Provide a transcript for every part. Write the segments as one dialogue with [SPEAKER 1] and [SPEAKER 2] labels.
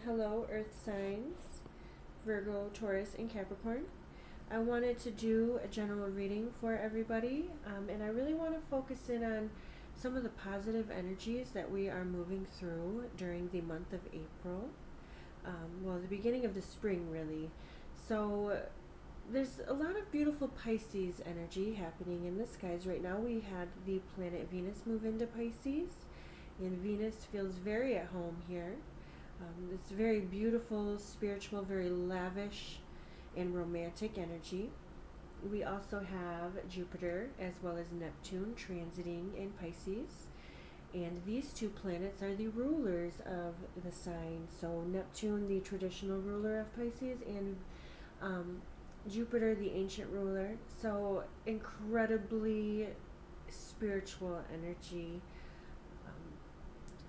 [SPEAKER 1] Hello, Earth signs, Virgo, Taurus, and Capricorn. I wanted to do a general reading for everybody, and I really want to focus in on some of the positive energies that we are moving through during the month of April. The beginning of the spring, really. So, there's a lot of beautiful Pisces energy happening in the skies right now. We had the planet Venus move into Pisces, and Venus feels very at home here. It's very beautiful, spiritual, very lavish, and romantic energy. We also have Jupiter as well as Neptune transiting in Pisces. And these two planets are the rulers of the sign. So, Neptune, the traditional ruler of Pisces, and Jupiter, the ancient ruler. So, incredibly spiritual energy.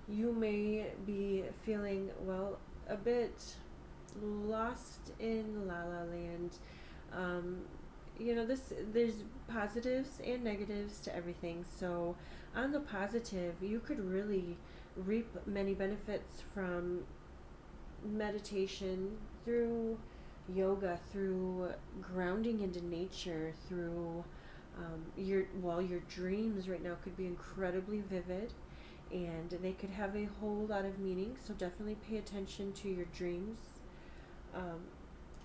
[SPEAKER 1] You may be feeling, a bit lost in La La Land. There's positives and negatives to everything. So, on the positive, you could really reap many benefits from meditation, through yoga, through grounding into nature, through your dreams right now could be incredibly vivid, and they could have a whole lot of meaning. So definitely pay attention to your dreams.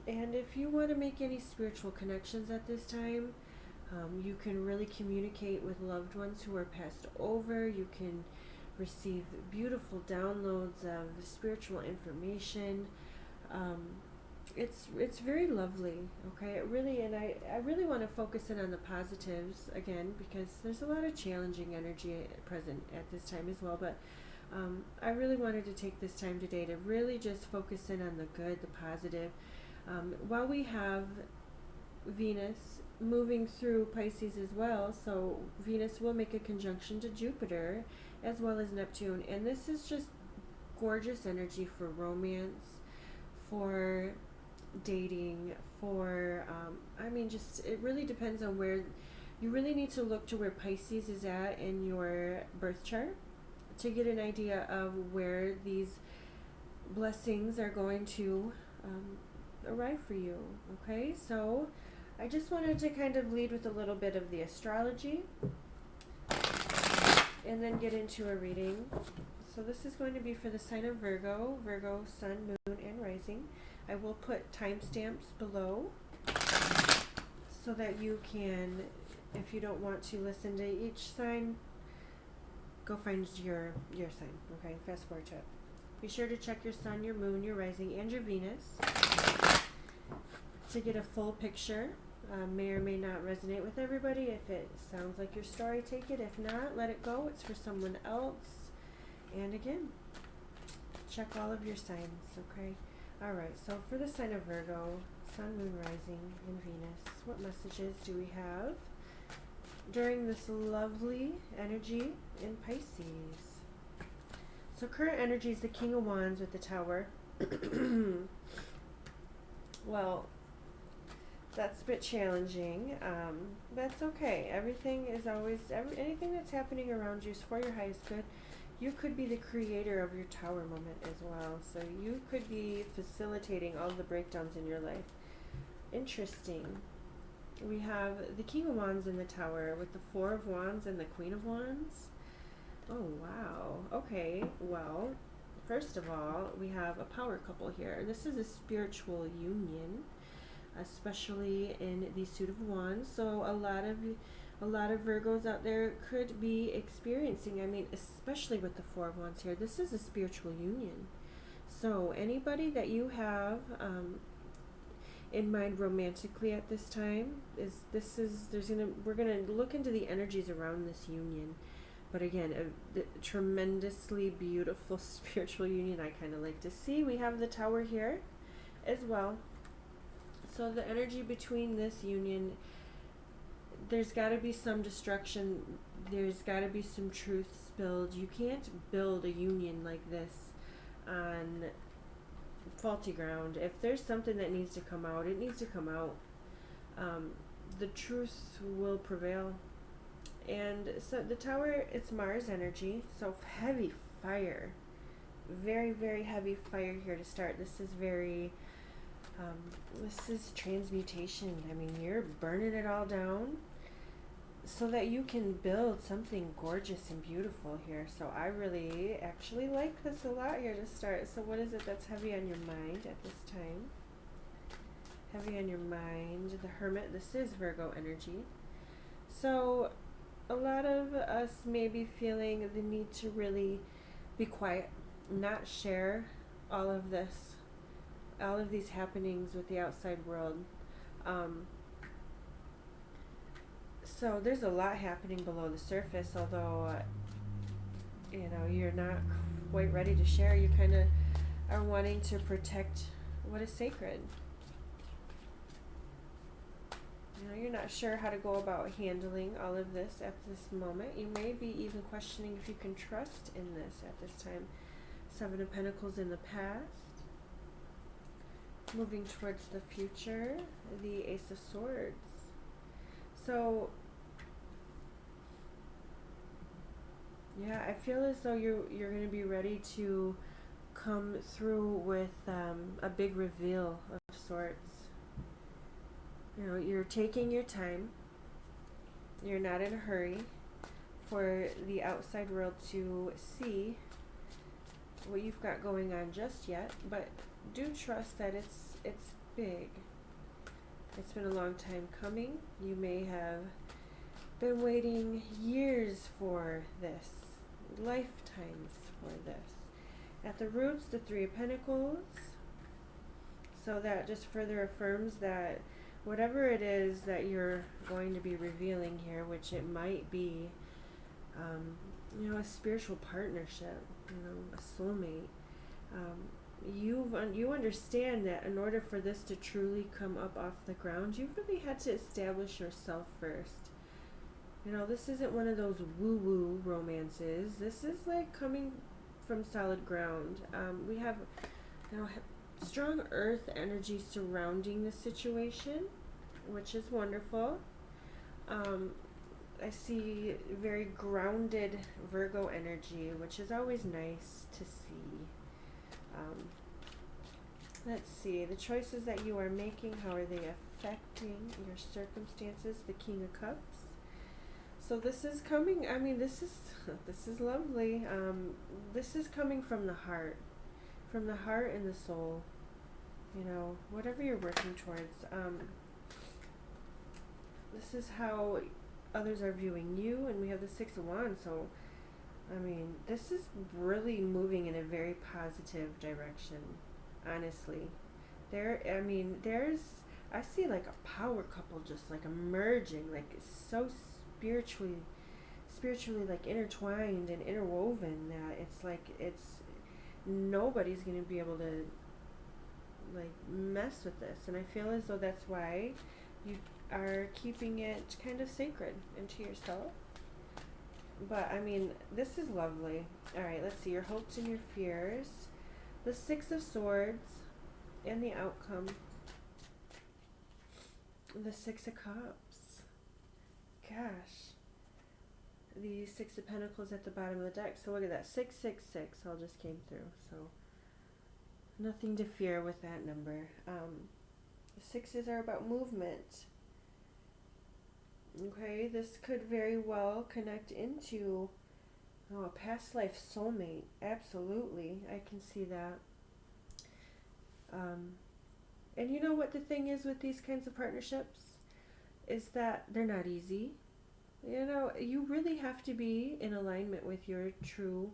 [SPEAKER 1] And if you want to make any spiritual connections at this time, you can really communicate with loved ones who are passed over. You can receive beautiful downloads of spiritual information. It's very lovely, okay? I really want to focus in on the positives again, because there's a lot of challenging energy present at this time as well. But I really wanted to take this time today to really just focus in on the good, the positive. While we have Venus moving through Pisces as well, so Venus will make a conjunction to Jupiter as well as Neptune, and this is just gorgeous energy for romance, for dating, for it really depends on where. You really need to look to where Pisces is at in your birth chart to get an idea of where these blessings are going to arrive for you. Okay, so I just wanted to kind of lead with a little bit of the astrology and then get into a reading. So this is going to be for the sign of Virgo, Sun, Moon, and Rising. I will put timestamps below so that you can, if you don't want to listen to each sign, go find your sign. Okay, fast forward to it. Be sure to check your Sun, your Moon, your Rising, and your Venus to get a full picture. May or may not resonate with everybody. If it sounds like your story, take it. If not, let it go. It's for someone else. And again, check all of your signs, okay? Alright, so for the sign of Virgo, Sun, Moon, Rising, and Venus, what messages do we have during this lovely energy in Pisces? So current energy is the King of Wands with the Tower. Well, that's a bit challenging. That's okay. Everything is always, anything that's happening around you is for your highest good. You could be the creator of your tower moment as well. So you could be facilitating all the breakdowns in your life. Interesting. We have the King of Wands in the tower with the Four of Wands and the Queen of Wands. Oh, wow. Okay, well, first of all, we have a power couple here. This is a spiritual union, especially in the Suit of Wands. So a lot of Virgos out there could be experiencing, especially with the Four of Wands here, this is a spiritual union. So anybody that you have in mind romantically at this time, we're gonna look into the energies around this union. But again, a tremendously beautiful spiritual union I kind of like to see. We have the Tower here as well. So the energy between this union, there's got to be some destruction. There's got to be some truth spilled. You can't build a union like this on faulty ground. If there's something that needs to come out, it needs to come out. The truth will prevail. And so the Tower, it's Mars energy, so heavy fire. very, very heavy fire here to start. This is very, this is transmutation. I mean, you're burning it all down so that you can build something gorgeous and beautiful here. So I really actually like this a lot here to start. So what is it that's heavy on your mind at this time? Heavy on your mind, the Hermit. This is Virgo energy. So a lot of us may be feeling the need to really be quiet, not share all of this, all of these happenings with the outside world. So there's a lot happening below the surface, although, you're not quite ready to share. You kind of are wanting to protect what is sacred. You're not sure how to go about handling all of this at this moment. You may be even questioning if you can trust in this at this time. Seven of Pentacles in the past. Moving towards the future, the Ace of Swords. So, yeah, I feel as though you're going to be ready to come through with a big reveal of sorts. You're taking your time. You're not in a hurry for the outside world to see what you've got going on just yet, but do trust that it's big. It's been a long time coming. You may have been waiting years for this, lifetimes for this. At the roots, the Three of Pentacles. So that just further affirms that whatever it is that you're going to be revealing here, which it might be, a spiritual partnership, a soulmate, you understand that in order for this to truly come up off the ground, you really had to establish yourself first. This isn't one of those woo-woo romances. This is like coming from solid ground. We have, strong earth energy surrounding the situation, which is wonderful. I see very grounded Virgo energy, which is always nice to see. Let's see, the choices that you are making, how are they affecting your circumstances? The King of Cups. So this is coming, this is lovely. This is coming from the heart and the soul. Whatever you're working towards. This is how others are viewing you, and we have the Six of Wands. So, this is really moving in a very positive direction. Honestly, I see like a power couple just like emerging, like so spiritually like intertwined and interwoven that it's nobody's going to be able to like mess with this. And I feel as though that's why you are keeping it kind of sacred into yourself. But this is lovely. All right, let's see your hopes and your fears. The Six of Swords and the outcome. The Six of Cups. Gosh. The Six of Pentacles at the bottom of the deck. So look at that. 666 all just came through. So nothing to fear with that number. The sixes are about movement. Okay, this could very well connect into a past life soulmate. Absolutely, I can see that. And you know what the thing is with these kinds of partnerships? Is that they're not easy. You really have to be in alignment with your true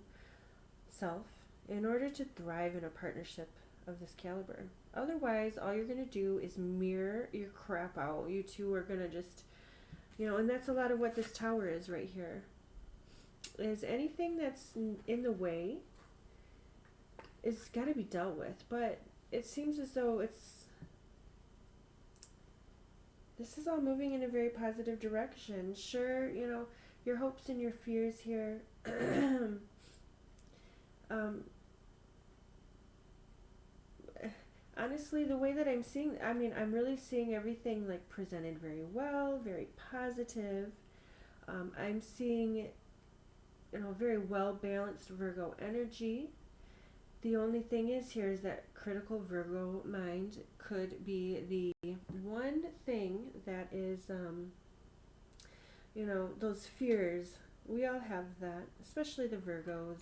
[SPEAKER 1] self in order to thrive in a partnership of this caliber. Otherwise, all you're going to do is mirror your crap out. You two are going to just, and that's a lot of what this Tower is right here. Is anything that's in the way is got to be dealt with. But it seems as though this is all moving in a very positive direction. Sure, your hopes and your fears here. Honestly, the way that I'm seeing, I'm really seeing everything like presented very well, very positive. I'm seeing, very well balanced Virgo energy. The only thing is here is that critical Virgo mind could be the one thing that is, those fears. We all have that, especially the Virgos.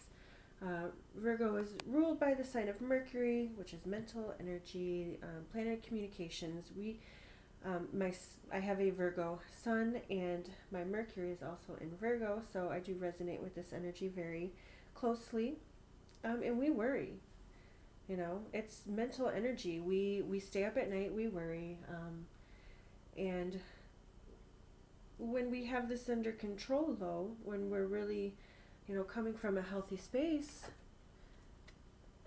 [SPEAKER 1] Virgo is ruled by the sign of Mercury, which is mental energy, planet of communications. I have a Virgo sun, and my Mercury is also in Virgo, so I do resonate with this energy very closely. And we worry. It's mental energy. We stay up at night, we worry. And when we have this under control, though, when we're really, coming from a healthy space,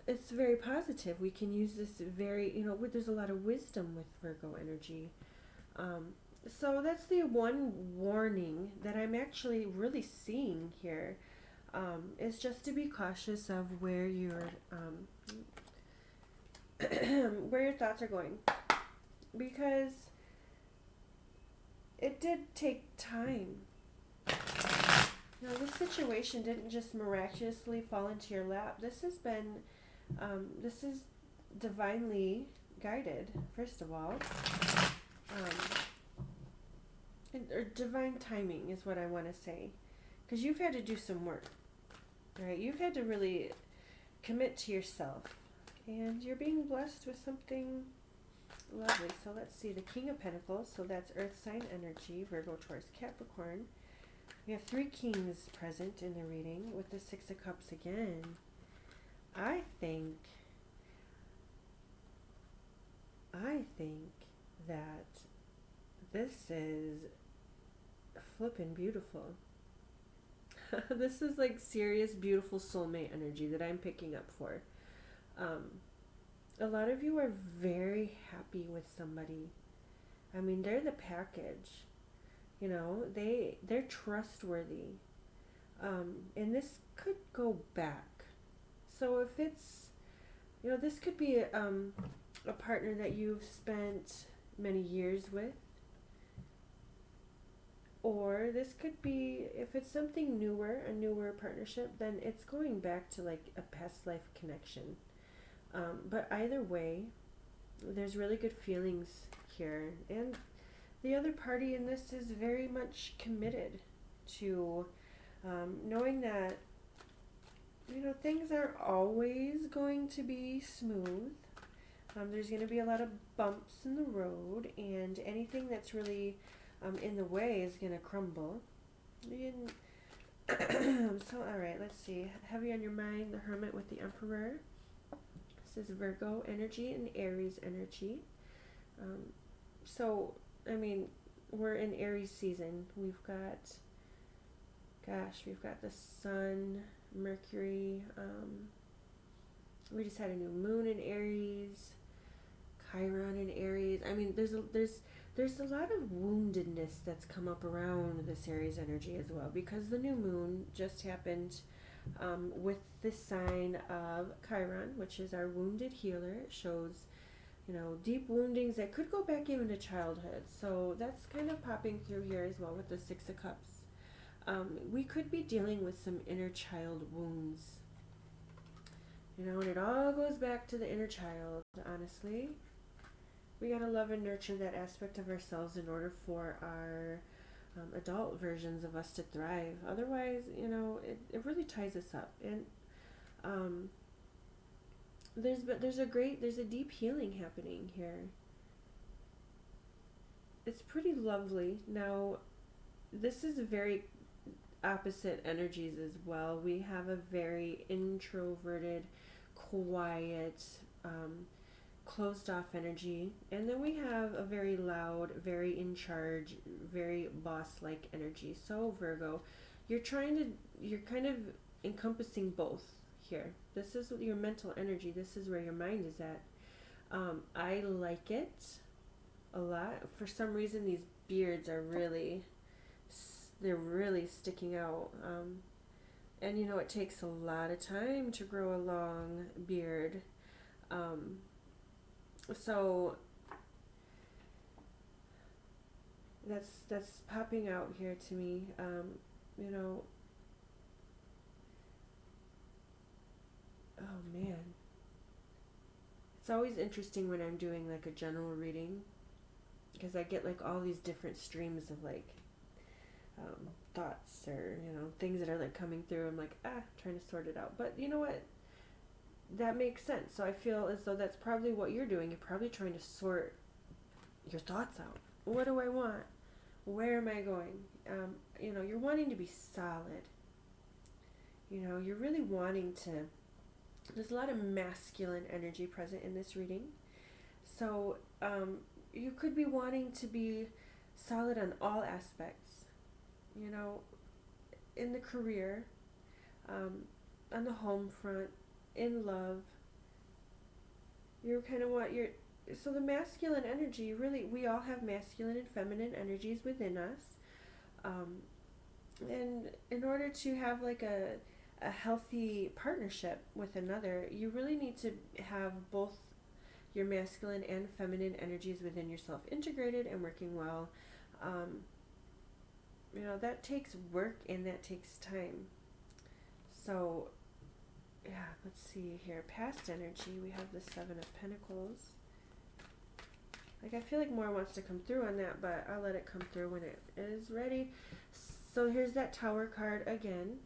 [SPEAKER 1] it's very positive. We can use this very, there's a lot of wisdom with Virgo energy. So that's the one warning that I'm actually really seeing here, is just to be cautious of where your where your thoughts are going, because it did take time. This situation didn't just miraculously fall into your lap. This has been, this is divinely guided, first of all. Or divine timing is what I want to say. Because you've had to do some work, right? You've had to really commit to yourself. And you're being blessed with something lovely. So let's see, the King of Pentacles. So that's Earth sign energy, Virgo-Taurus-Capricorn. We have 3 kings present in the reading with the 6 of Cups again. I think that this is flippin' beautiful. This is like serious, beautiful soulmate energy that I'm picking up for. A lot of you are very happy with somebody. I mean, they're the package. They're trustworthy. And this could go back. So if it's, this could be a partner that you've spent many years with. Or this could be, if it's something newer, a newer partnership, then it's going back to like a past life connection. But either way, there's really good feelings here. And the other party in this is very much committed to knowing that, things aren't always going to be smooth. There's going to be a lot of bumps in the road, and anything that's really in the way is going to crumble. So, all right, let's see. Heavy on your mind, the Hermit with the Emperor. This is Virgo energy and Aries energy. So, I mean, we're in Aries season. We've got the Sun, Mercury. We just had a new moon in Aries, Chiron in Aries. I mean, there's a lot of woundedness that's come up around this Aries energy as well, because the new moon just happened with the sign of Chiron, which is our wounded healer. It shows, deep woundings that could go back even to childhood. So that's kind of popping through here as well with the 6 of Cups. We could be dealing with some inner child wounds. And it all goes back to the inner child, honestly. We gotta love and nurture that aspect of ourselves in order for our adult versions of us to thrive. Otherwise, it really ties us up. And there's a deep healing happening here. It's pretty lovely. Now, this is very opposite energies as well. We have a very introverted, quiet, closed off energy, and then we have a very loud, very in charge, very boss-like energy. So Virgo, you're kind of encompassing both here. This is your mental energy. This is where your mind is at. I like it a lot. For some reason, these beards are they're really sticking out. And it takes a lot of time to grow a long beard. So that's popping out here to me. Oh man, It's always interesting when I'm doing like a general reading, because I get like all these different streams of like thoughts, or things that are like coming through. I'm like, trying to sort it out. But you know what? That makes sense. So I feel as though that's probably what you're doing. You're probably trying to sort your thoughts out. What do I want? Where am I going? You're wanting to be solid. You're really wanting to. There's a lot of masculine energy present in this reading. So you could be wanting to be solid on all aspects. In the career, on the home front, in love. You kind of want your. So the masculine energy, really, we all have masculine and feminine energies within us. And in order to have like a healthy partnership with another, you really need to have both your masculine and feminine energies within yourself integrated and working well. That takes work and that takes time. So, yeah, let's see here. Past energy, we have the Seven of Pentacles. Like, I feel like more wants to come through on that, but I'll let it come through when it is ready. So here's that Tower card again,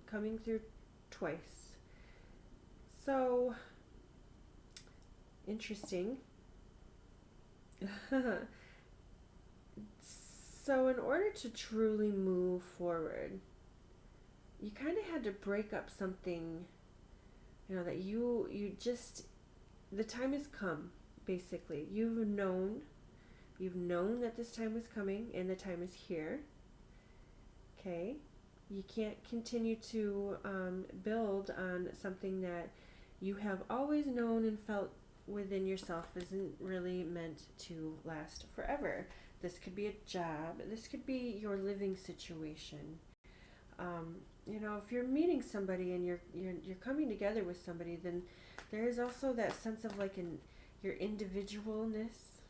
[SPEAKER 1] coming through twice. So, interesting. So in order to truly move forward, you kind of had to break up something, that you just, the time has come, basically. You've known that this time was coming and the time is here. Okay? You can't continue to build on something that you have always known and felt within yourself isn't really meant to last forever. This could be a job. This could be your living situation. If you're meeting somebody and you're coming together with somebody, then there is also that sense of like your individualness,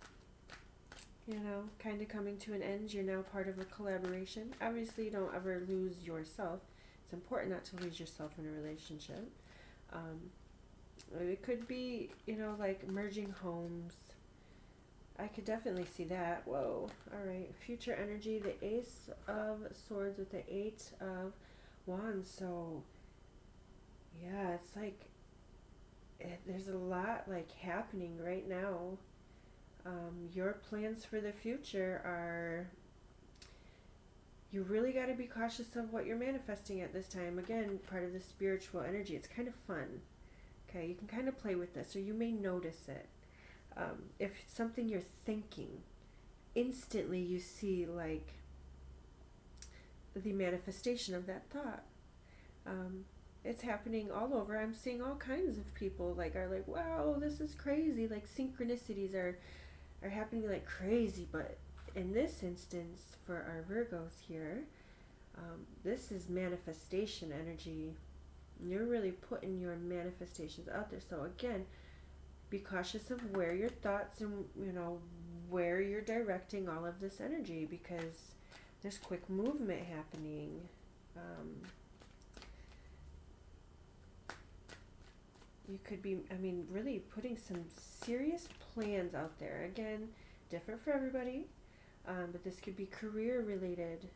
[SPEAKER 1] kind of coming to an end. You're now part of a collaboration. Obviously, don't ever lose yourself. It's important not to lose yourself in a relationship. It could be, like merging homes. I could definitely see that. Whoa. All right. Future energy, the Ace of Swords with the Eight of Wands. So, yeah, it's like there's a lot like happening right now. Your plans for the future are, you really got to be cautious of what you're manifesting at this time. Again, part of the spiritual energy. It's kind of fun. Okay, you can kind of play with this, or you may notice it. If it's something you're thinking, instantly you see like the manifestation of that thought. It's happening all over. I'm seeing all kinds of people are like, wow, this is crazy. Like synchronicities are happening like crazy. But in this instance, for our Virgos here, this is manifestation energy. You're really putting your manifestations out there. So again, be cautious of where your thoughts and where you're directing all of this energy, because there's quick movement happening. You could be, really putting some serious plans out there. Again, different for everybody, but this could be career related,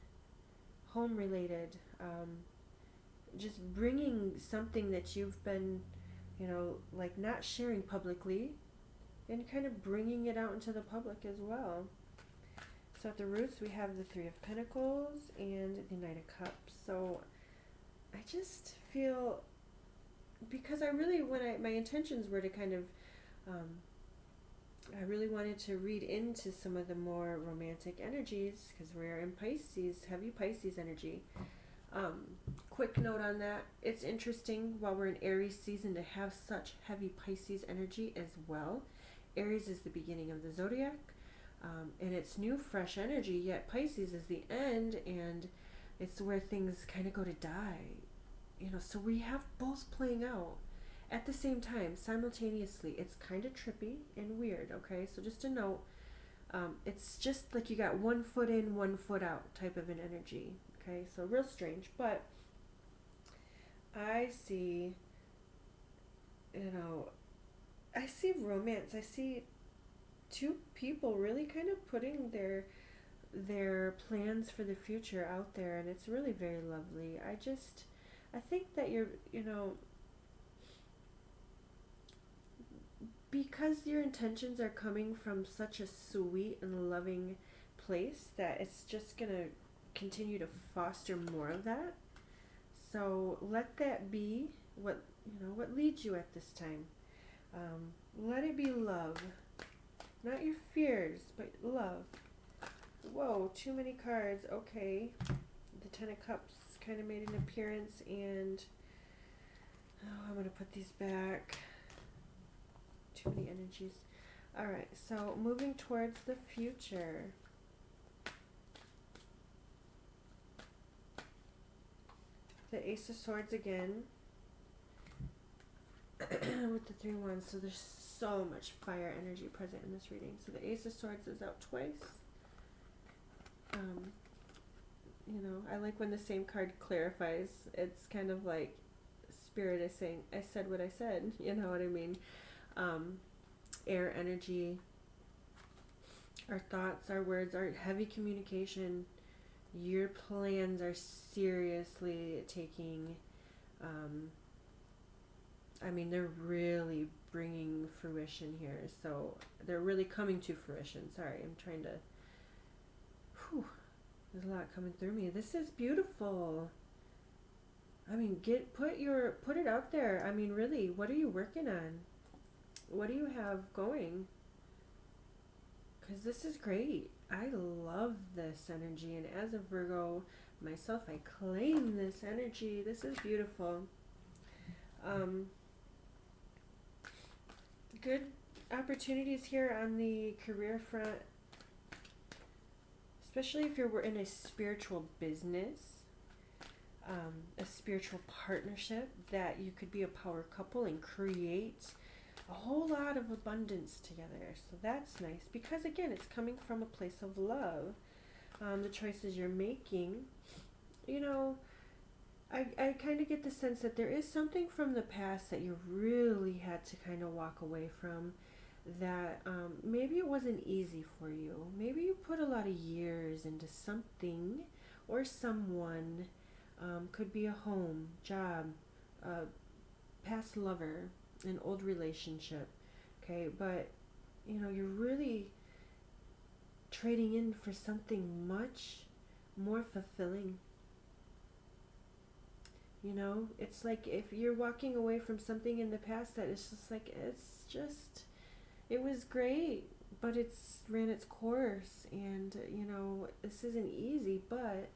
[SPEAKER 1] home related, just bringing something that you've been like not sharing publicly, and kind of bringing it out into the public as well. So at the roots, we have the Three of Pentacles and the Knight of Cups. So I just feel, because I really, my intentions were to kind of, I really wanted to read into some of the more romantic energies, because we're in Pisces, heavy Pisces energy. Quick note on that, it's interesting while we're in Aries season to have such heavy Pisces energy as well. Aries is the beginning of the zodiac, and it's new, fresh energy, yet Pisces is the end, and it's where things kind of go to die. So we have both playing out at the same time, simultaneously. It's kind of trippy and weird, okay? So just a note, it's just like you got 1 foot in, 1 foot out type of an energy. Okay, so real strange, but I see see romance. I see two people really kind of putting their plans for the future out there, and it's really very lovely. I think that because your intentions are coming from such a sweet and loving place, that it's just gonna continue to foster more of that. So let that be what leads you at this time. Let it be love, not your fears, but love. Whoa, too many cards. Okay, the Ten of Cups kind of made an appearance, and I'm gonna put these back. Too many energies. All right, so moving towards the future. The Ace of Swords again. With the 3 wands, so there's so much fire energy present in this reading. So the Ace of Swords is out twice. I like when the same card clarifies. It's kind of like Spirit is saying, I said what I said. You know what I mean? Air energy, our thoughts, our words, our heavy communication. Your plans are seriously taking, they're really bringing fruition here. So they're really coming to fruition. Sorry, I'm trying to, there's a lot coming through me. This is beautiful. Put it out there. Really, what are you working on? What do you have going? Because this is great. I love this energy, and as a Virgo myself, I claim this energy. This is beautiful. Good opportunities here on the career front, especially if you're in a spiritual business, a spiritual partnership, that you could be a power couple and create a whole lot of abundance together. So that's nice, because again, it's coming from a place of love. The choices you're making, I kind of get the sense that there is something from the past that you really had to kind of walk away from, that maybe it wasn't easy for you. Maybe you put a lot of years into something or someone. Could be a home, job, past lover, an old relationship. Okay, but you're really trading in for something much more fulfilling. It's like if you're walking away from something in the past that is just like, it was great, but it's ran its course, and this isn't easy, but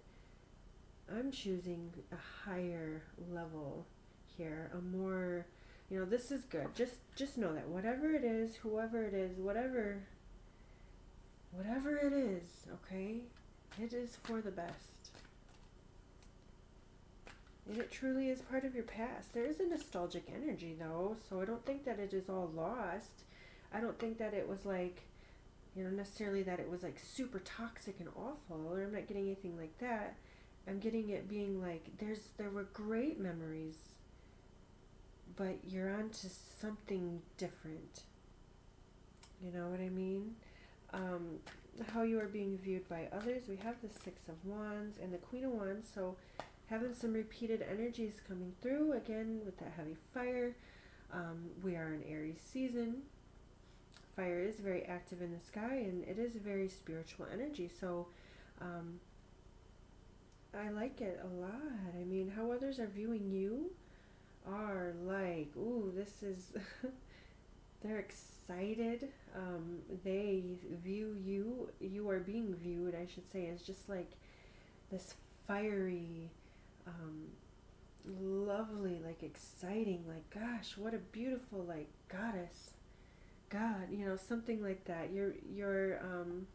[SPEAKER 1] I'm choosing a higher level here, a more, this is good. Just know that whatever it is, whoever it is, whatever it is, okay, it is for the best. And it truly is part of your past. There is a nostalgic energy, though, so I don't think that it is all lost. I don't think that it was like, necessarily that it was like super toxic and awful, or I'm not getting anything like that. I'm getting it being like, there were great memories, but you're on to something different. You know what I mean? How you are being viewed by others. We have the Six of Wands and the Queen of Wands, so having some repeated energies coming through, again, with that heavy fire. We are in Aries season. Fire is very active in the sky, and it is a very spiritual energy, so I like it a lot. How others are viewing you are like, ooh, this is, they're excited. They view you, you are being viewed, I should say, as just like this fiery, lovely, like exciting, like, gosh, what a beautiful, like, goddess, God, something like that. You're on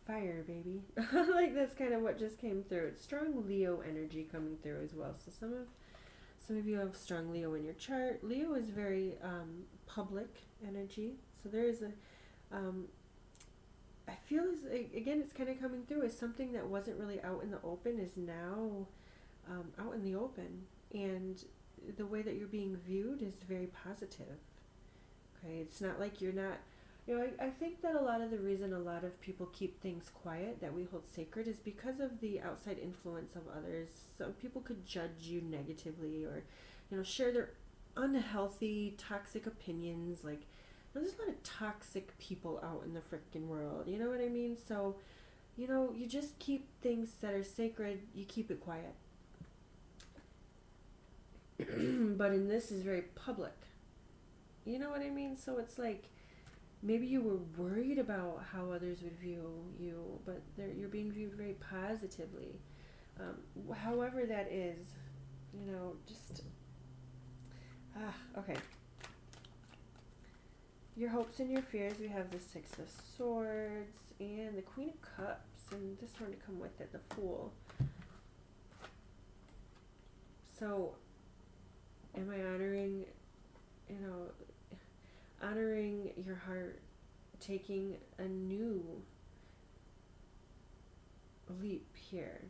[SPEAKER 1] fire, baby. Like, that's kind of what just came through. It's strong Leo energy coming through as well. So some of you have strong Leo in your chart. Leo is very public energy. So there is I feel as, again, it's kind of coming through as something that wasn't really out in the open is now out in the open. And the way that you're being viewed is very positive. Okay, it's not like you're not, I think that a lot of the reason a lot of people keep things quiet that we hold sacred is because of the outside influence of others. Some people could judge you negatively, or, share their unhealthy, toxic opinions. Like, there's a lot of toxic people out in the freaking world. You know what I mean? So, you just keep things that are sacred, you keep it quiet. But in this is very public. You know what I mean? So it's like, maybe you were worried about how others would view you, but you're being viewed very positively. However that is, just, okay. Your hopes and your fears, we have the Six of Swords and the Queen of Cups, and this one to come with it, the Fool. So, am I honoring your heart, taking a new leap here,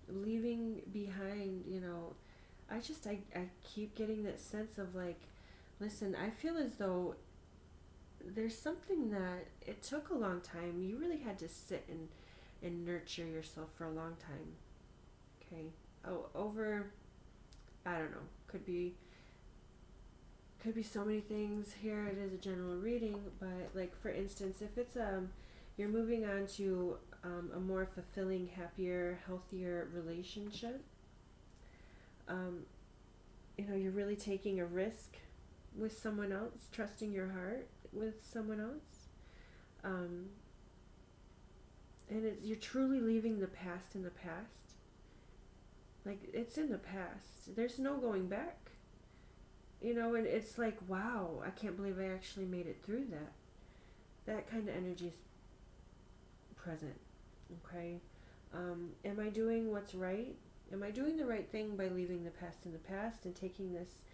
[SPEAKER 1] leaving behind, I keep getting that sense of like, listen, I feel as though there's something that it took a long time. You really had to sit and nurture yourself for a long time. Okay. Over, I don't know, could be so many things. Here it is a general reading, but like, for instance, if it's you're moving on to a more fulfilling, happier, healthier relationship, you're really taking a risk with someone else, trusting your heart with someone else, and you're truly leaving the past in the past. Like, it's in the past. There's no going back. And it's like, wow, I can't believe I actually made it through that. That kind of energy is present. Okay? Am I doing what's right? Am I doing the right thing by leaving the past in the past and taking this,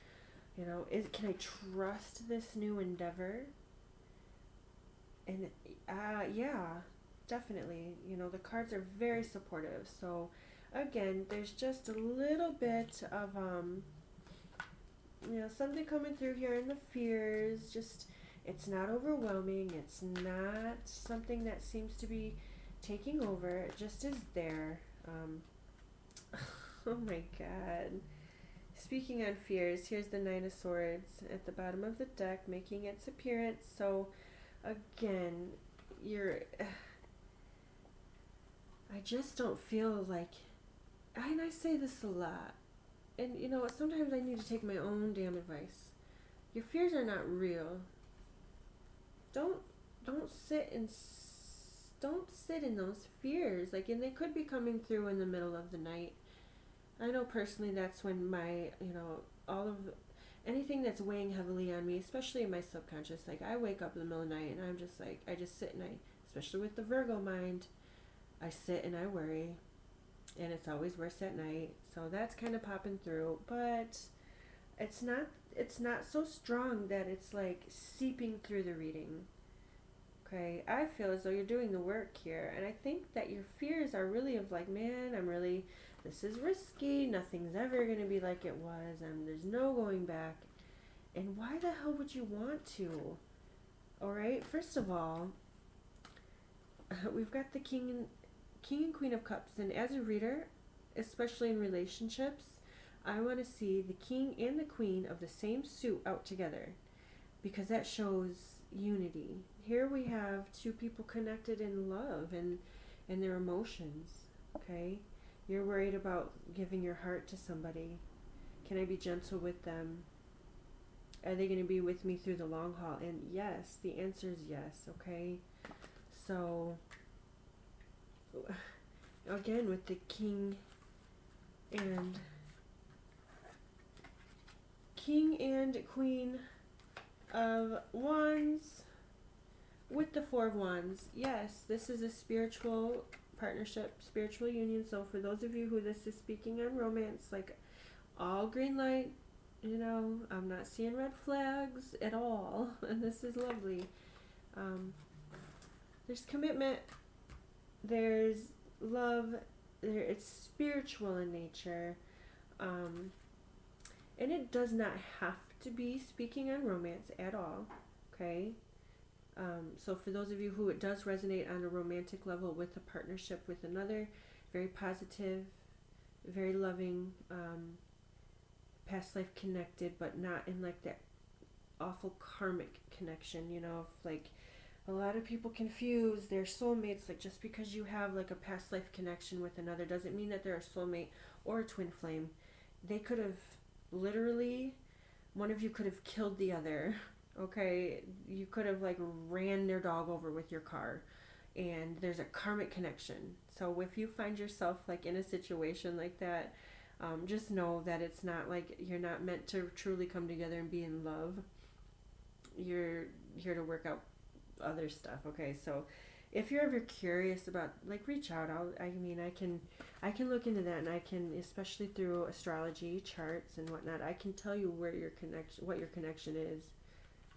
[SPEAKER 1] can I trust this new endeavor? And, yeah, definitely. The cards are very supportive. So, again, there's just a little bit of, something coming through here in the fears. Just, it's not overwhelming. It's not something that seems to be taking over. It just is there. Oh my God. Speaking on fears, here's the Nine of Swords at the bottom of the deck, making its appearance. So, again, I just don't feel like, and I say this a lot, and sometimes I need to take my own damn advice. Your fears are not real. Don't sit in those fears. Like, and they could be coming through in the middle of the night. I know personally that's when my, all of anything that's weighing heavily on me, especially in my subconscious, like, I wake up in the middle of the night and I'm just like, I just sit and especially with the Virgo mind, I sit and I worry, and it's always worse at night. So that's kind of popping through, but it's not so strong that it's like seeping through the reading. Okay, I feel as though you're doing the work here, and I think that your fears are really of like, man, this is risky, nothing's ever going to be like it was, and there's no going back. And why the hell would you want to? Alright, first of all, we've got the King and Queen of Cups, and as a reader, especially in relationships, I want to see the King and the Queen of the same suit out together, because that shows unity. Here we have two people connected in love and their emotions. Okay, you're worried about giving your heart to somebody. Can I be gentle with them? Are they going to be with me through the long haul? And yes, the answer is yes. Okay, so again, with the King and Queen of Wands with the Four of Wands. Yes, this is a spiritual partnership, spiritual union. So for those of you who this is speaking on romance, like, all green light, I'm not seeing red flags at all, and this is lovely. There's commitment, there's love, it's spiritual in nature. And it does not have to be speaking on romance at all, okay? So for those of you who it does resonate on a romantic level with a partnership with another, very positive, very loving, past life connected, but not in like that awful karmic connection, you know, if like a lot of people confuse their soulmates, like just because you have like a past life connection with another doesn't mean that they're a soulmate or a twin flame. They could have literally, one of you could have killed the other, okay? You could have like ran their dog over with your car, and there's a karmic connection. So if you find yourself like in a situation like that, just know that it's not like you're not meant to truly come together and be in love. You're here to work out other stuff, okay? So if you're ever curious about, like, reach out. I can look into that, and I can, especially through astrology charts and whatnot, I can tell you where your connection, what your connection is.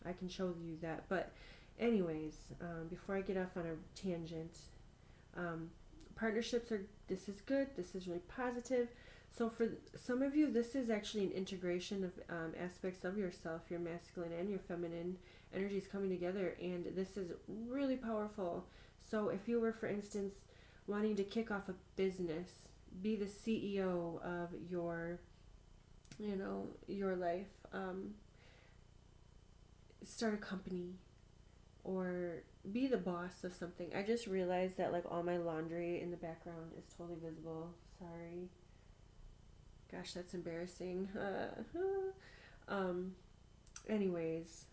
[SPEAKER 1] I can show you that. But anyways, before I get off on a tangent, partnerships are, this is good, this is really positive. So for some of you, this is actually an integration of aspects of yourself, your masculine and your feminine energies coming together, and this is really powerful. So if you were, for instance, wanting to kick off a business, be the CEO of your, you know, your life, start a company, or be the boss of something. I just realized that like all my laundry in the background is totally visible. Sorry. Gosh, that's embarrassing. Anyways,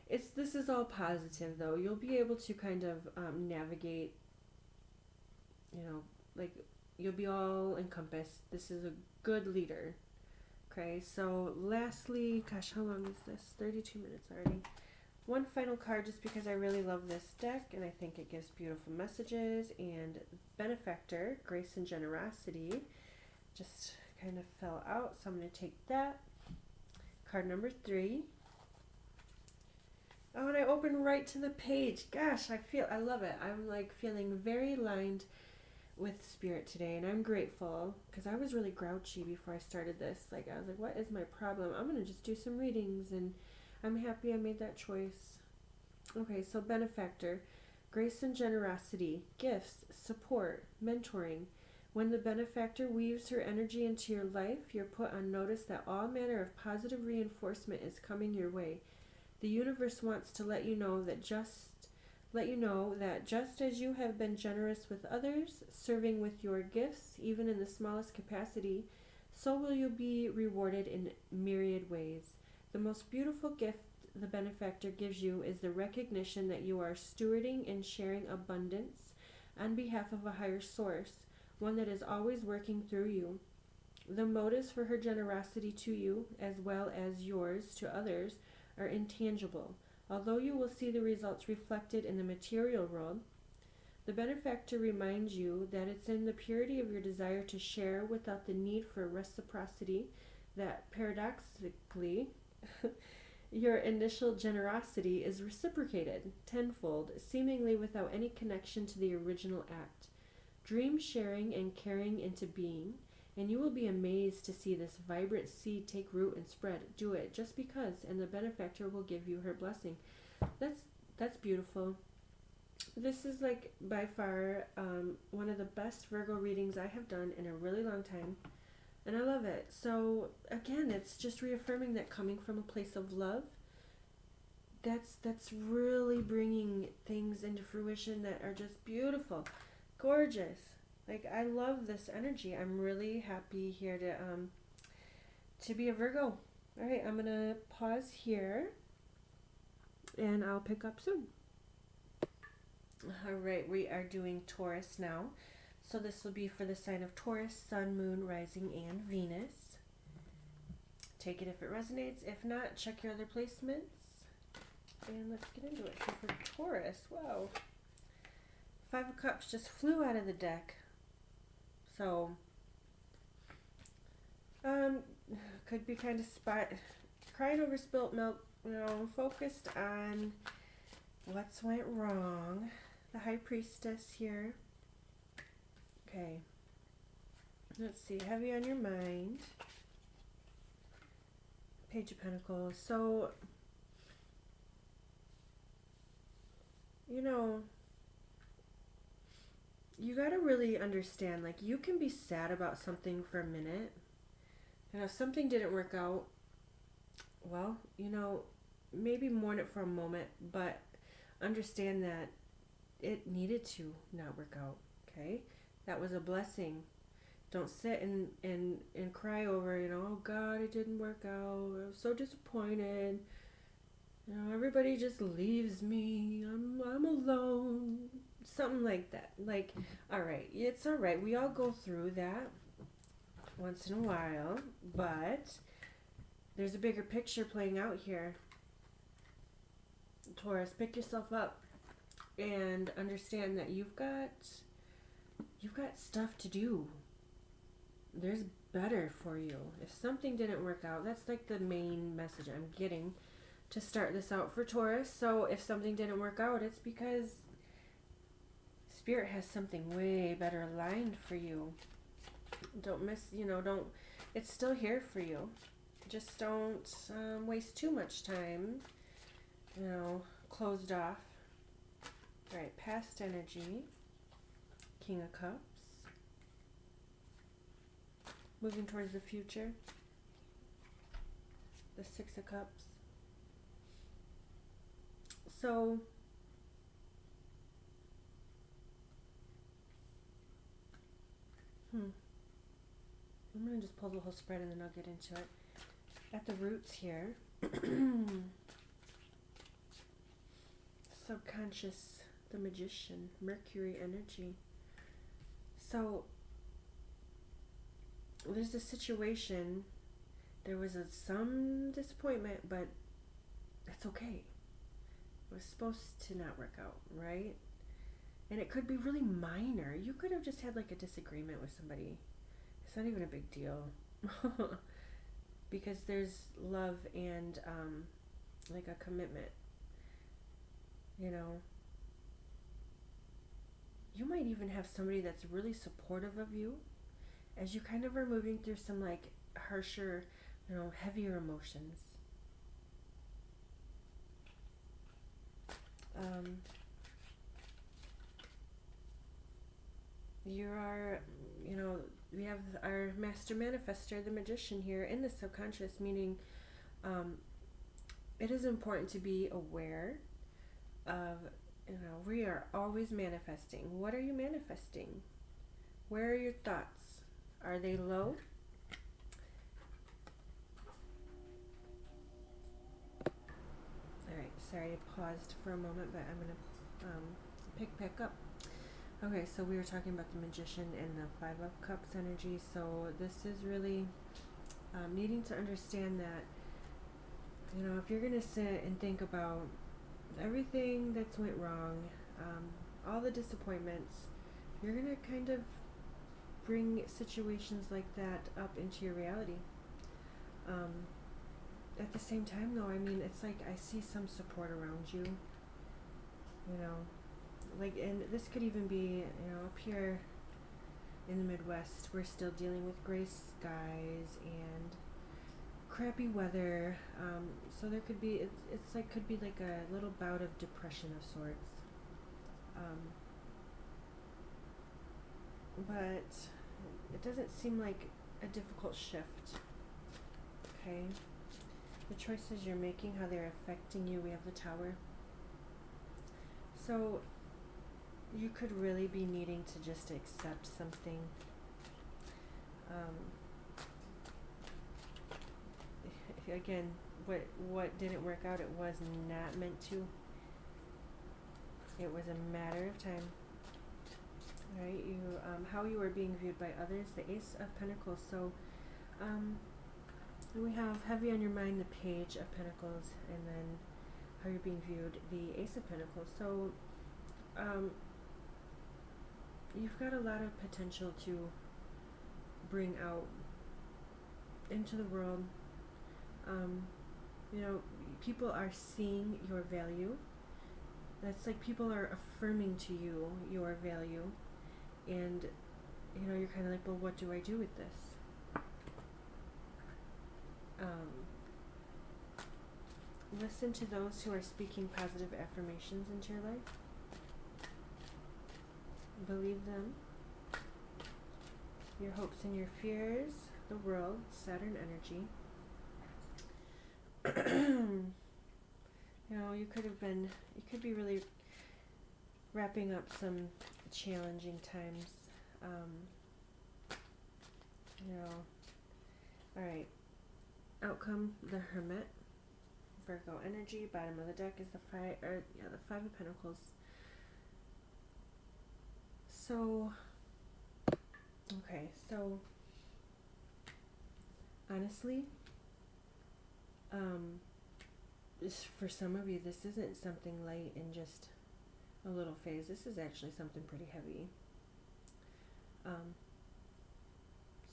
[SPEAKER 1] this is all positive though. You'll be able to kind of navigate, you know, like you'll be all encompassed. This is a good leader. Okay, so lastly, gosh, how long is this? 32 minutes already. One final card, just because I really love this deck and I think it gives beautiful messages. And Benefactor, Grace and Generosity, just kind of fell out, so I'm going to take that. Card number 3. Oh, and I open right to the page. Gosh, I love it. I'm like feeling very aligned with spirit today, and I'm grateful because I was really grouchy before I started this. Like, I was like, what is my problem? I'm going to just do some readings, and I'm happy I made that choice. Okay, so Benefactor, Grace and Generosity, gifts, support, mentoring. When the benefactor weaves her energy into your life, you're put on notice that all manner of positive reinforcement is coming your way. The universe wants to let you know that just as you have been generous with others, serving with your gifts, even in the smallest capacity, so will you be rewarded in myriad ways. The most beautiful gift the benefactor gives you is the recognition that you are stewarding and sharing abundance on behalf of a higher source, one that is always working through you. The motives for her generosity to you, as well as yours to others, are intangible. Although you will see the results reflected in the material world, the benefactor reminds you that it's in the purity of your desire to share without the need for reciprocity that, paradoxically, your initial generosity is reciprocated tenfold, seemingly without any connection to the original act. Dream sharing and carrying into being, and you will be amazed to see this vibrant seed take root and spread. Do it just because, and the benefactor will give you her blessing. That's beautiful. This is like by far one of the best Virgo readings I have done in a really long time, and I love it. So again, it's just reaffirming that coming from a place of love, that's really bringing things into fruition that are just beautiful. Gorgeous. Like, I love this energy. I'm really happy here to be a Virgo. All right, I'm going to pause here and I'll pick up soon. All right, we are doing Taurus now. So this will be for the sign of Taurus, Sun, Moon, Rising, and Venus. Take it if it resonates. If not, check your other placements. And let's get into it. So for Taurus, wow. 5 of Cups just flew out of the deck. So, could be kind of crying over spilt milk, you know, focused on what's went wrong. The High Priestess here. Okay. Let's see, heavy on your mind. Page of Pentacles. So, you know, you got to really understand, like, you can be sad about something for a minute. And if something didn't work out, well, you know, maybe mourn it for a moment, but understand that it needed to not work out, okay? That was a blessing. Don't sit and cry over, you know, oh God, it didn't work out. I'm so disappointed. You know, everybody just leaves me. I'm alone. Something like that. Like, all right, it's all right. We all go through that once in a while, but there's a bigger picture playing out here. Taurus, pick yourself up and understand that you've got stuff to do. There's better for you. If something didn't work out, that's like the main message I'm getting to start this out for Taurus. So if something didn't work out, it's because Spirit has something way better aligned for you. Don't miss, it's still here for you. Just don't waste too much time, closed off. All right, past energy, King of Cups. Moving towards the future, the Six of Cups. So, I'm going to just pull the whole spread and then I'll get into it. At the roots here, subconscious, the Magician, Mercury energy. So, there's a situation, there was some disappointment, but it's okay. It was supposed to not work out, right? And it could be really minor. You could have just had like a disagreement with somebody. It's not even a big deal. Because there's love and like a commitment. You might even have somebody that's really supportive of you as you kind of are moving through some like harsher, heavier emotions. You are, we have our master manifestor, the Magician here in the subconscious, meaning it is important to be aware of, we are always manifesting. What are you manifesting? Where are your thoughts? Are they low? Alright, sorry I paused for a moment, but I'm going to pick back up. Okay, so we were talking about the Magician and the Five of Cups energy. So this is really needing to understand that, if you're going to sit and think about everything that's went wrong, all the disappointments, you're going to kind of bring situations like that up into your reality. At the same time, though, it's like I see some support around you, and this could even be, up here in the Midwest, we're still dealing with gray skies and crappy weather, so there could be, could be like a little bout of depression of sorts, but it doesn't seem like a difficult shift, okay? The choices you're making, how they're affecting you, we have the Tower. So you could really be needing to just accept something. Again, what didn't work out, it was not meant to. It was a matter of time. All right, how you are being viewed by others, the Ace of Pentacles. So, we have heavy on your mind, the Page of Pentacles, and then how you're being viewed, the Ace of Pentacles. So, you've got a lot of potential to bring out into the world. People are seeing your value. That's like people are affirming to you your value. And, you're kind of like, well, what do I do with this? Listen to those who are speaking positive affirmations into your life. Believe them. Your hopes and your fears, the world, Saturn energy. You could be really wrapping up some challenging times. Alright. Outcome, the Hermit. Virgo energy. Bottom of the deck is the Five of Pentacles. So honestly, for some of you, this isn't something light and just a little phase. This is actually something pretty heavy.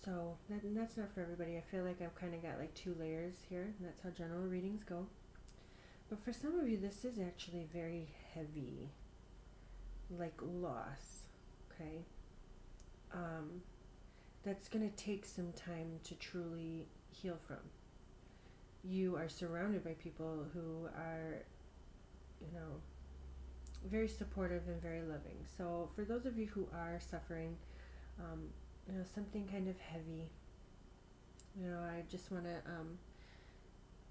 [SPEAKER 1] So that's not for everybody. I feel like I've kind of got like two layers here, and that's how general readings go. But for some of you, this is actually very heavy, like loss, okay? That's going to take some time to truly heal from. You are surrounded by people who are, very supportive and very loving. So for those of you who are suffering, something kind of heavy, I just want to,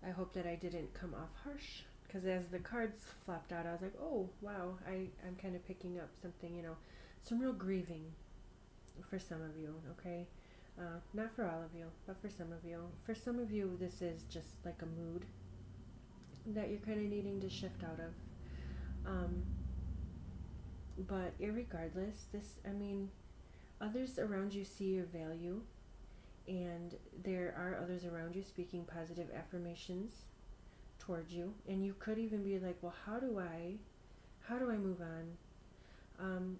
[SPEAKER 1] I hope that I didn't come off harsh, because as the cards flopped out, I was like, oh, wow, I'm kind of picking up something, some real grieving for some of you, okay? Not for all of you, but for some of you. For some of you, this is just like a mood that you're kind of needing to shift out of. But irregardless, others around you see your value, and there are others around you speaking positive affirmations towards you, and you could even be like, well, how do I move on?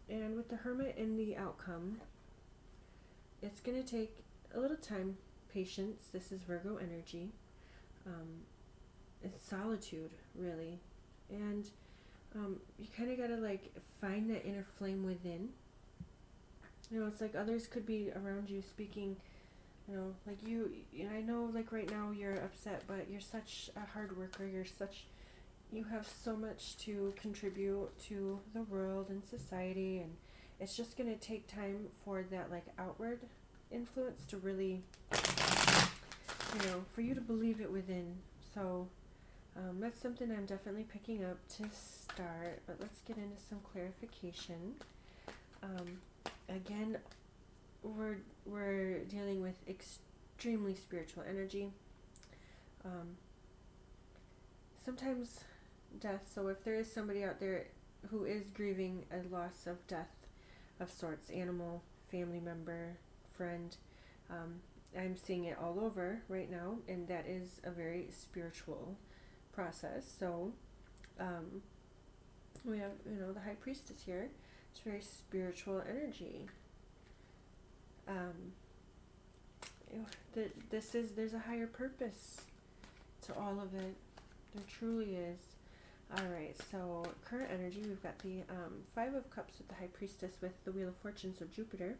[SPEAKER 1] And with the Hermit and the outcome, it's going to take a little time, patience. This is Virgo energy. It's solitude, really. And you kind of got to like find that inner flame within. It's like others could be around you speaking, like you, I know like right now you're upset, but you're such a hard worker. You have so much to contribute to the world and society, and it's just going to take time for that like outward influence to really, for you to believe it within. So that's something I'm definitely picking up to start, but let's get into some clarification. Again, we're dealing with extremely spiritual energy. Sometimes death. So if there is somebody out there who is grieving a loss of death of sorts, animal, family member, friend, I'm seeing it all over right now, and that is a very spiritual process. So we have, the High Priestess here. It's very spiritual energy. There's a higher purpose to all of it. There truly is. Alright, so current energy, we've got the Five of Cups with the High Priestess with the Wheel of Fortune, so Jupiter.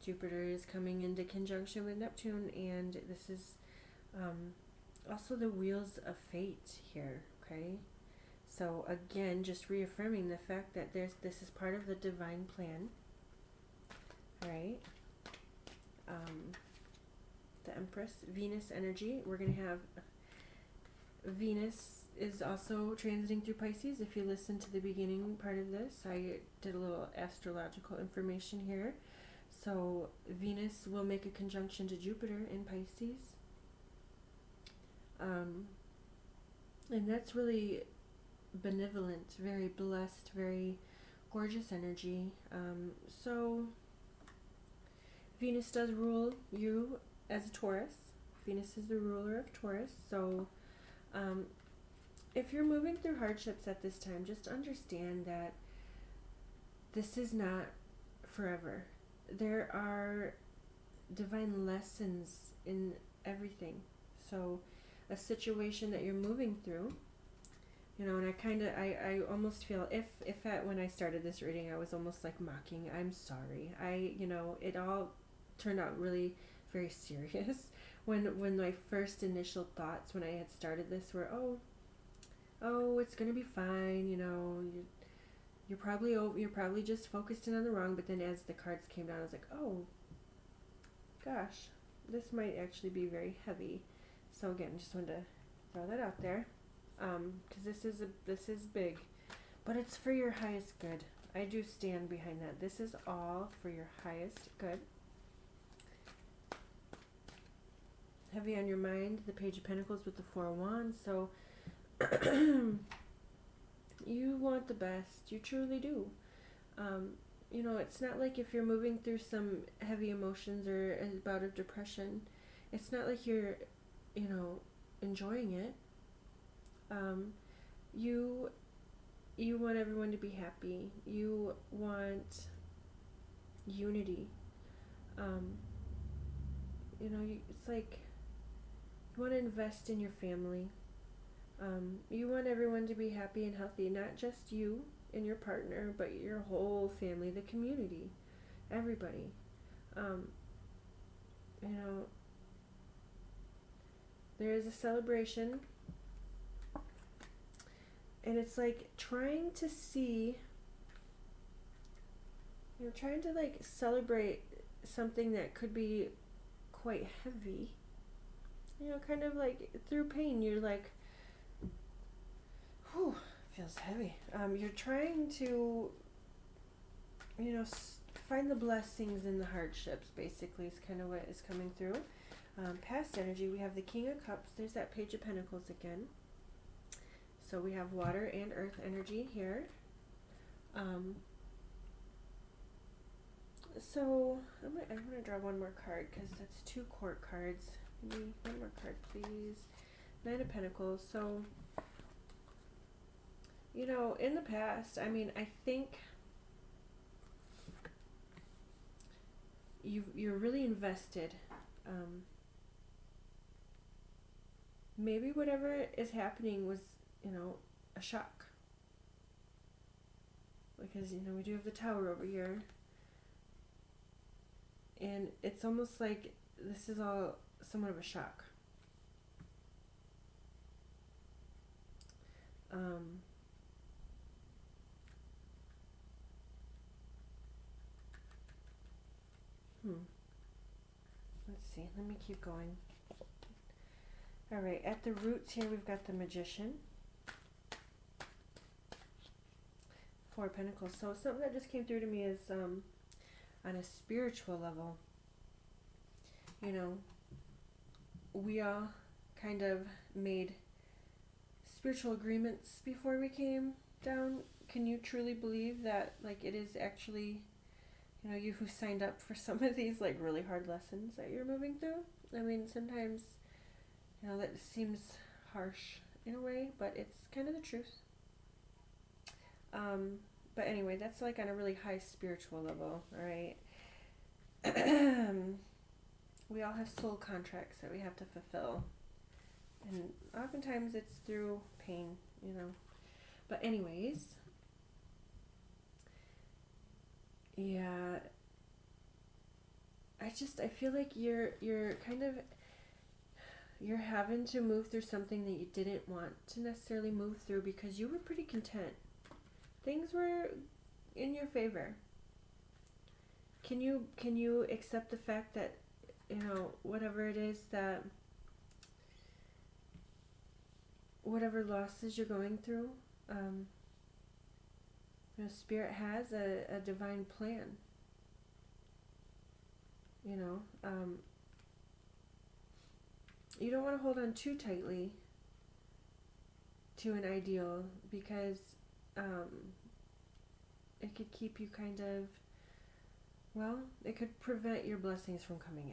[SPEAKER 1] Jupiter is coming into conjunction with Neptune, and this is also the Wheels of Fate here, okay? So again, just reaffirming the fact that this is part of the divine plan, right? The Empress, Venus energy. We're going to have Venus is also transiting through Pisces. If you listen to the beginning part of this, I did a little astrological information here. So Venus will make a conjunction to Jupiter in Pisces. And that's really benevolent, very blessed, very gorgeous energy. So Venus does rule you as a Taurus. Venus is the ruler of Taurus. So if you're moving through hardships at this time, just understand that this is not forever. There are divine lessons in everything. So a situation that you're moving through, and I almost feel when I started this reading, I was almost like mocking. I'm sorry. It all turned out really very serious. When my first initial thoughts when I had started this were, oh, it's gonna be fine, you know, you're probably just focused in on the wrong. But then as the cards came down, I was like, oh gosh, this might actually be very heavy. So again, just wanted to throw that out there, because this is big, but it's for your highest good. I do stand behind that. This is all for your highest good. Heavy on your mind, the Page of Pentacles with the Four of Wands. So you want the best. You truly do. You know, it's not like if you're moving through some heavy emotions or a bout of depression, it's not like you're, you know, enjoying it. You want everyone to be happy. You want unity. You know, it's like you want to invest in your family. You want everyone to be happy and healthy, not just you and your partner, but your whole family, the community, everybody. You know, there is a celebration, and it's like trying to like celebrate something that could be quite heavy. You know, kind of like through pain, you're like, whew, feels heavy. You're trying to, you know, find the blessings in the hardships, basically, is kind of what is coming through. Past energy, we have the King of Cups. There's that Page of Pentacles again. So we have water and earth energy here. So I'm going to draw one more card because that's 2 court cards. Maybe one more card, please. 9 of Pentacles. So, you know, in the past, I mean, I think you're really invested. Maybe whatever is happening was, you know, a shock. Because, you know, we do have the Tower over here. And it's almost like this is all somewhat of a shock. Let's see. Let me keep going. All right. At the roots here, we've got the Magician. 4 of Pentacles. So something that just came through to me is on a spiritual level. You know, we all kind of made spiritual agreements before we came down. Can you truly believe that, like, it is actually, you know, you who signed up for some of these, like, really hard lessons that you're moving through? I mean, sometimes, you know, that seems harsh in a way, but it's kind of the truth. But anyway, that's like on a really high spiritual level, all right? We all have soul contracts that we have to fulfill. And oftentimes it's through pain, you know. But anyways, yeah, I feel like you're kind of, you're having to move through something that you didn't want to necessarily move through because you were pretty content. Things were in your favor. Can you accept the fact that, you know, whatever it is that, whatever losses you're going through, you know, Spirit has a divine plan. You know, you don't want to hold on too tightly to an ideal because it could keep you kind of, well, it could prevent your blessings from coming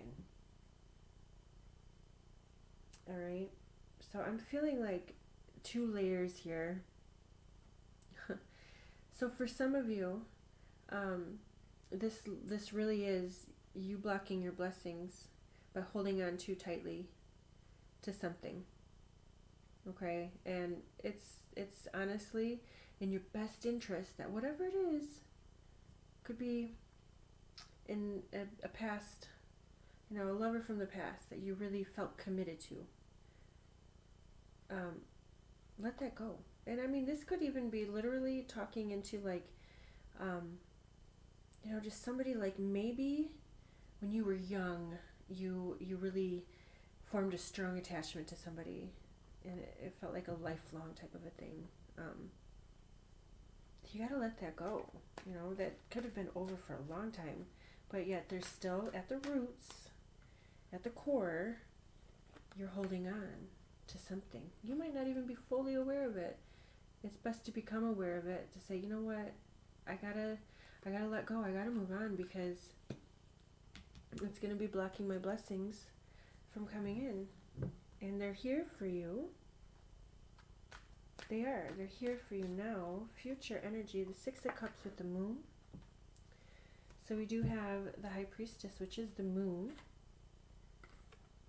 [SPEAKER 1] in. All right. So I'm feeling like 2 layers here. So for some of you, this really is you blocking your blessings by holding on too tightly to something. Okay? And it's honestly in your best interest that whatever it is, could be in a past you know, a lover from the past that you really felt committed to. Let that go. And I mean, this could even be literally talking into like, you know, just somebody like maybe when you were young, you really formed a strong attachment to somebody, and it felt like a lifelong type of a thing. You gotta let that go. You know, that could have been over for a long time, but yet there's still at the roots, at the core, you're holding on to something. You might not even be fully aware of it. It's best to become aware of it, to say, you know what, I gotta let go, I gotta move on, because it's gonna be blocking my blessings from coming in. And they're here for you. They're here for you now. Future energy, the Six of Cups with the Moon. So we do have the High Priestess, which is the Moon,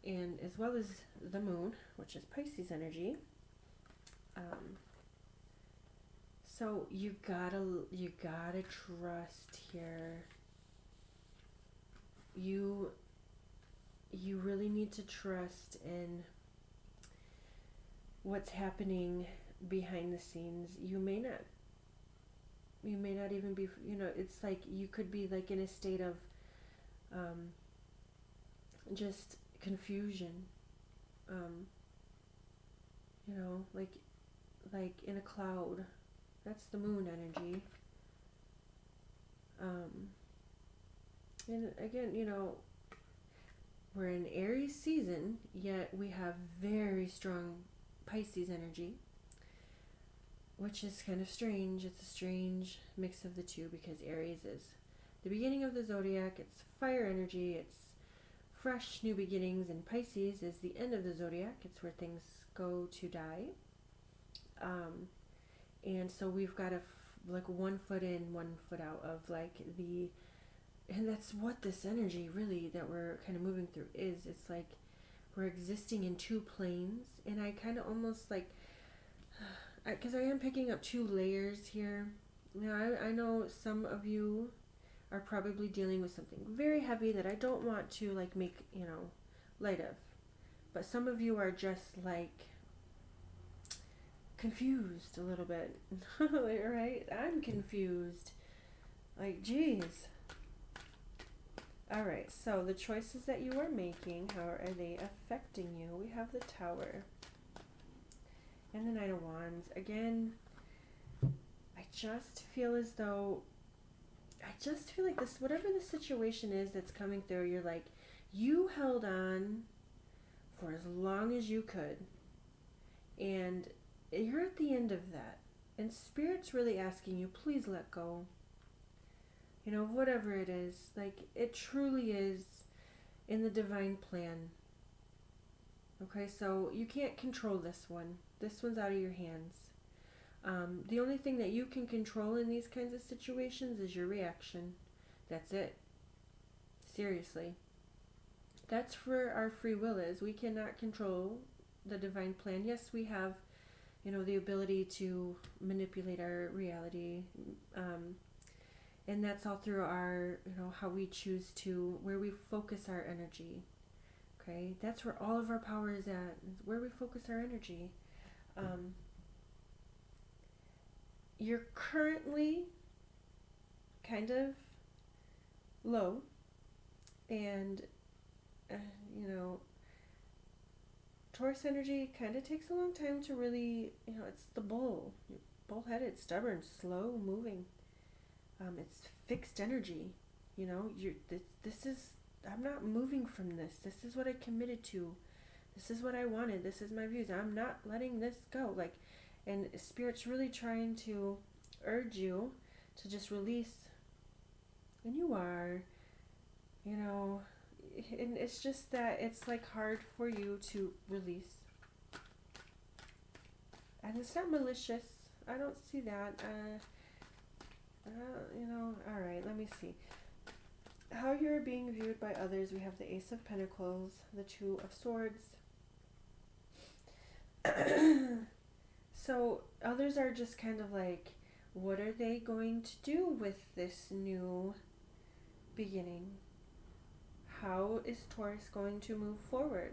[SPEAKER 1] and as well as the Moon, which is Pisces energy. So you gotta trust here. You really need to trust in what's happening behind the scenes. You may not even be, you know, it's like you could be like in a state of just confusion, you know, like in a cloud. That's the Moon energy. And again, you know, we're in Aries season, yet we have very strong Pisces energy, which is kind of strange. It's a strange mix of the two, because Aries is the beginning of the zodiac, it's fire energy, it's fresh new beginnings, and Pisces is the end of the zodiac, it's where things go to die. And so we've got like 1 foot in, 1 foot out of like and that's what this energy really that we're kind of moving through is. It's like we're existing in two planes, and I kind of almost like, because I am picking up 2 layers here. Now I know some of you are probably dealing with something very heavy that I don't want to like make, you know, light of, but some of you are just like confused a little bit. Right? I'm confused. Like, geez. Alright, so the choices that you are making, how are they affecting you? We have the Tower and the Knight of Wands. Again, I just feel as though, like this, whatever the situation is that's coming through, you're like, you held on for as long as you could, and you're at the end of that, and Spirit's really asking you, please let go. You know, whatever it is, like, it truly is in the divine plan. Okay, so you can't control this one. This one's out of your hands. The only thing that you can control in these kinds of situations is your reaction. That's it. Seriously. That's where our free will is. We cannot control the divine plan. Yes, we have, you know, the ability to manipulate our reality. And that's all through our, you know, how we choose to, where we focus our energy. Okay, that's where all of our power is at, is where we focus our energy. You're currently kind of low, and, you know, Taurus energy kind of takes a long time to really, you know, it's the bull. You're bull-headed, stubborn, slow moving. It's fixed energy, you know, this is, I'm not moving from this. This is what I committed to. This is what I wanted. This is my views. I'm not letting this go. Like, and Spirit's really trying to urge you to just release. And you are, you know, and it's just that it's like hard for you to release. And it's not malicious. I don't see that. You know, alright, let me see. How you're being viewed by others, we have the Ace of Pentacles, the Two of Swords. So, others are just kind of like, what are they going to do with this new beginning? how is Taurus going to move forward?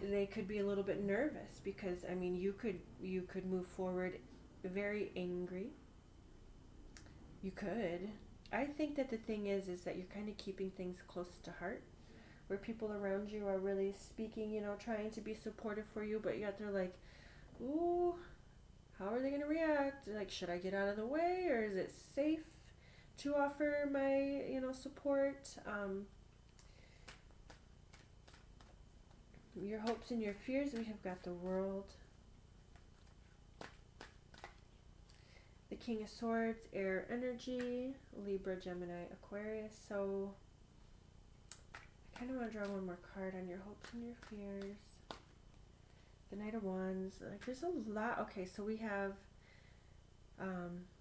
[SPEAKER 1] They could be a little bit nervous because, I mean, you could move forward very angry. You could. I think that the thing is that you're kind of keeping things close to heart, where people around you are really speaking, you know, trying to be supportive for you, but yet they're like, ooh, how are they going to react? Like, should I get out of the way, or is it safe to offer my, you know, support? Your hopes and your fears, we have got the World, the King of Swords, air energy, Libra, Gemini, Aquarius. So I kind of want to draw one more card on your hopes and your fears. The Knight of Wands. Like, there's a lot. Okay, so we have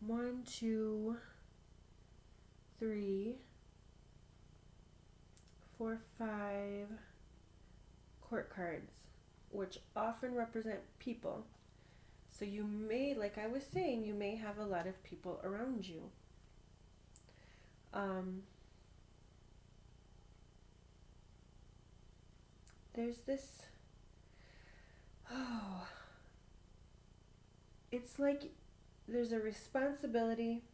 [SPEAKER 1] 1, 2, 3, 4, 5 court cards, which often represent people. So you may, like I was saying, you may have a lot of people around you. There's this, it's like there's a responsibility,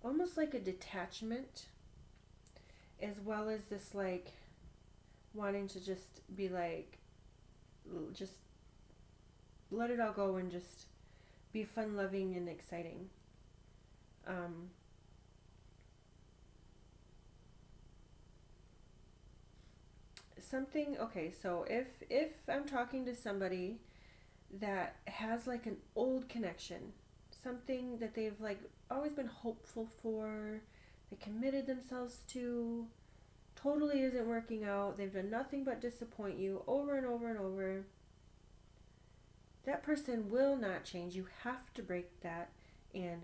[SPEAKER 1] almost like a detachment, as well as this like wanting to just be like, just let it all go and just be fun loving and exciting. Something, okay, so if I'm talking to somebody that has like an old connection, something that they've like always been hopeful for, they committed themselves to, totally isn't working out, they've done nothing but disappoint you over and over and over, that person will not change. You have to break that and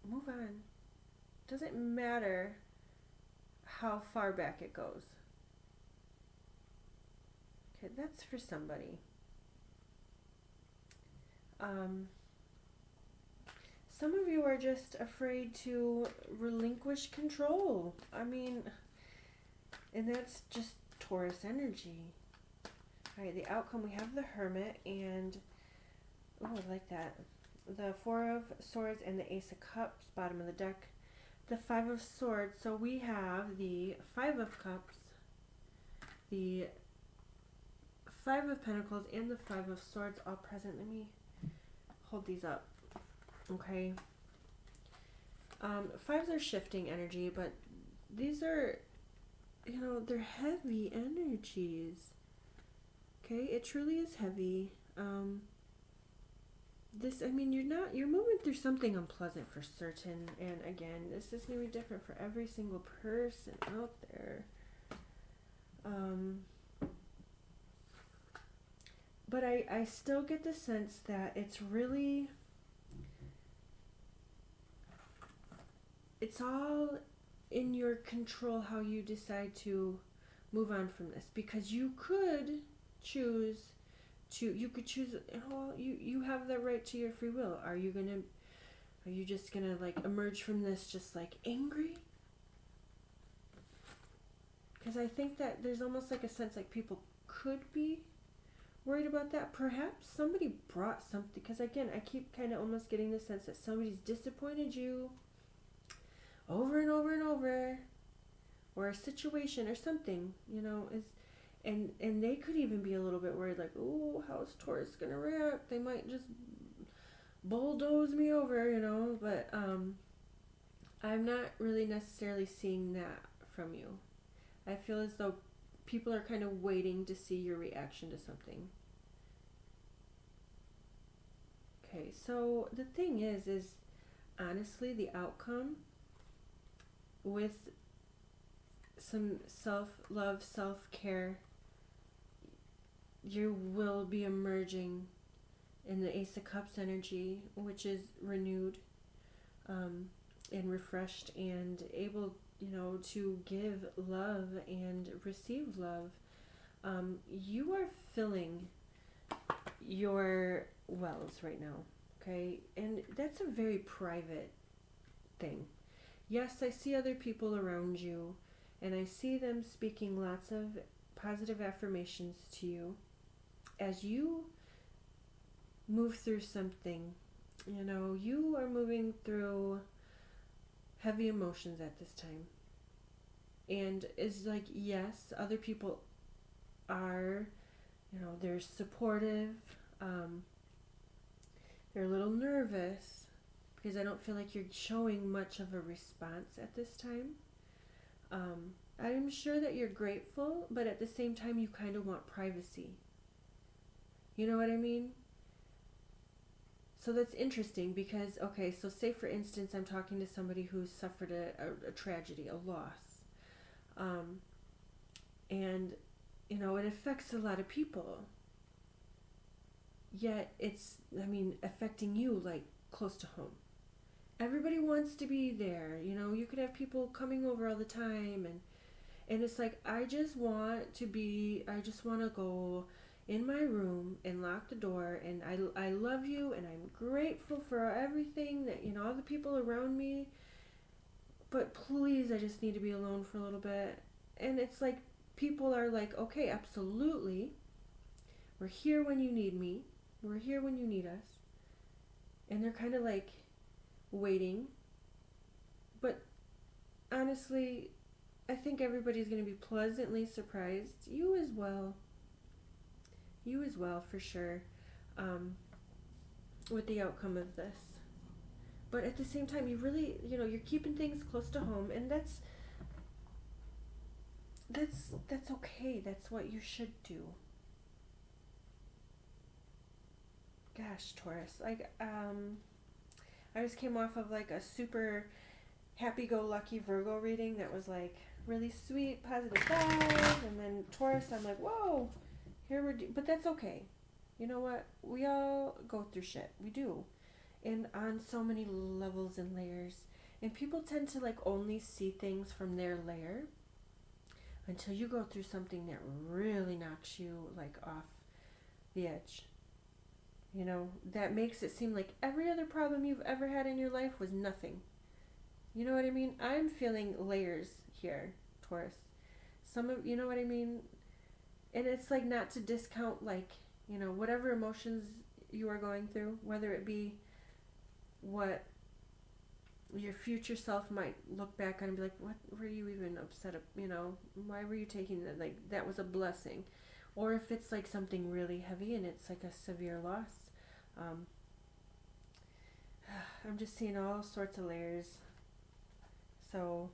[SPEAKER 1] move on. Doesn't matter how far back it goes. Okay, that's for somebody. Some of you are just afraid to relinquish control. I mean, and that's just Taurus energy. All right, the outcome, we have the Hermit and, oh, I like that. The Four of Swords and the Ace of Cups, bottom of the deck. The Five of Swords, so we have the Five of Cups, the Five of Pentacles, and the Five of Swords all present. Let me hold these up. Okay. Fives are shifting energy, but these are, you know, they're heavy energies. Okay, it truly is heavy. This, I mean, you're moving through something unpleasant for certain. And again, this is going to be different for every single person out there. But I still get the sense that it's really, it's all in your control how you decide to move on from this, because you could choose to, well, you have the right to your free will. Are you just gonna like emerge from this just like angry? Because I think that there's almost like a sense like people could be worried about that. Perhaps somebody brought something, because again, I keep kind of almost getting the sense that somebody's disappointed you over and over and over, or a situation or something, you know, is, and they could even be a little bit worried, like, oh, how's Taurus gonna react? They might just bulldoze me over, you know. But I'm not really necessarily seeing that from you. I feel as though people are kind of waiting to see your reaction to something. Okay, so the thing is honestly, the outcome with some self-love, self-care, you will be emerging in the Ace of Cups energy, which is renewed and refreshed and able, you know, to give love and receive love. You are filling your wells right now, okay? And that's a very private thing. Yes, I see other people around you, and I see them speaking lots of positive affirmations to you as you move through something. You know, you are moving through heavy emotions at this time. And it's like, yes, other people are, they're supportive. Um, they're a little nervous because I don't feel like you're showing much of a response at this time. I'm sure that you're grateful, but at the same time, you kind of want privacy. You know what I mean? So that's interesting because, okay, so say for instance, I'm talking to somebody who's suffered a tragedy, a loss. And, it affects a lot of people. Yet it's, affecting you like close to home. Everybody wants to be there. You could have people coming over all the time, and it's like, I just want to go in my room and lock the door, and I love you, and I'm grateful for everything that, all the people around me, but please, I just need to be alone for a little bit. And it's like, people are like, okay, absolutely, we're here when you need me, we're here when you need us. And they're kind of like waiting. But honestly, I think everybody's going to be pleasantly surprised. You as well. You as well, for sure, with the outcome of this. But at the same time, you really, you're keeping things close to home, and that's okay. That's what you should do. Gosh, Taurus, like, I just came off of like a super happy-go-lucky Virgo reading that was like really sweet, positive vibes, and then Taurus, I'm like, whoa, but that's okay. You know what? We all go through shit. We do. And on so many levels and layers. And people tend to like only see things from their layer until you go through something that really knocks you like off the edge. That makes it seem like every other problem you've ever had in your life was nothing. You know what I mean? I'm feeling layers here, Taurus. You know what I mean? And it's like, not to discount like, whatever emotions you are going through, whether it be what your future self might look back on and be like, what were you even upset of, why were you taking that? Like, that was a blessing. Or if it's like something really heavy and it's like a severe loss. I'm just seeing all sorts of layers. So,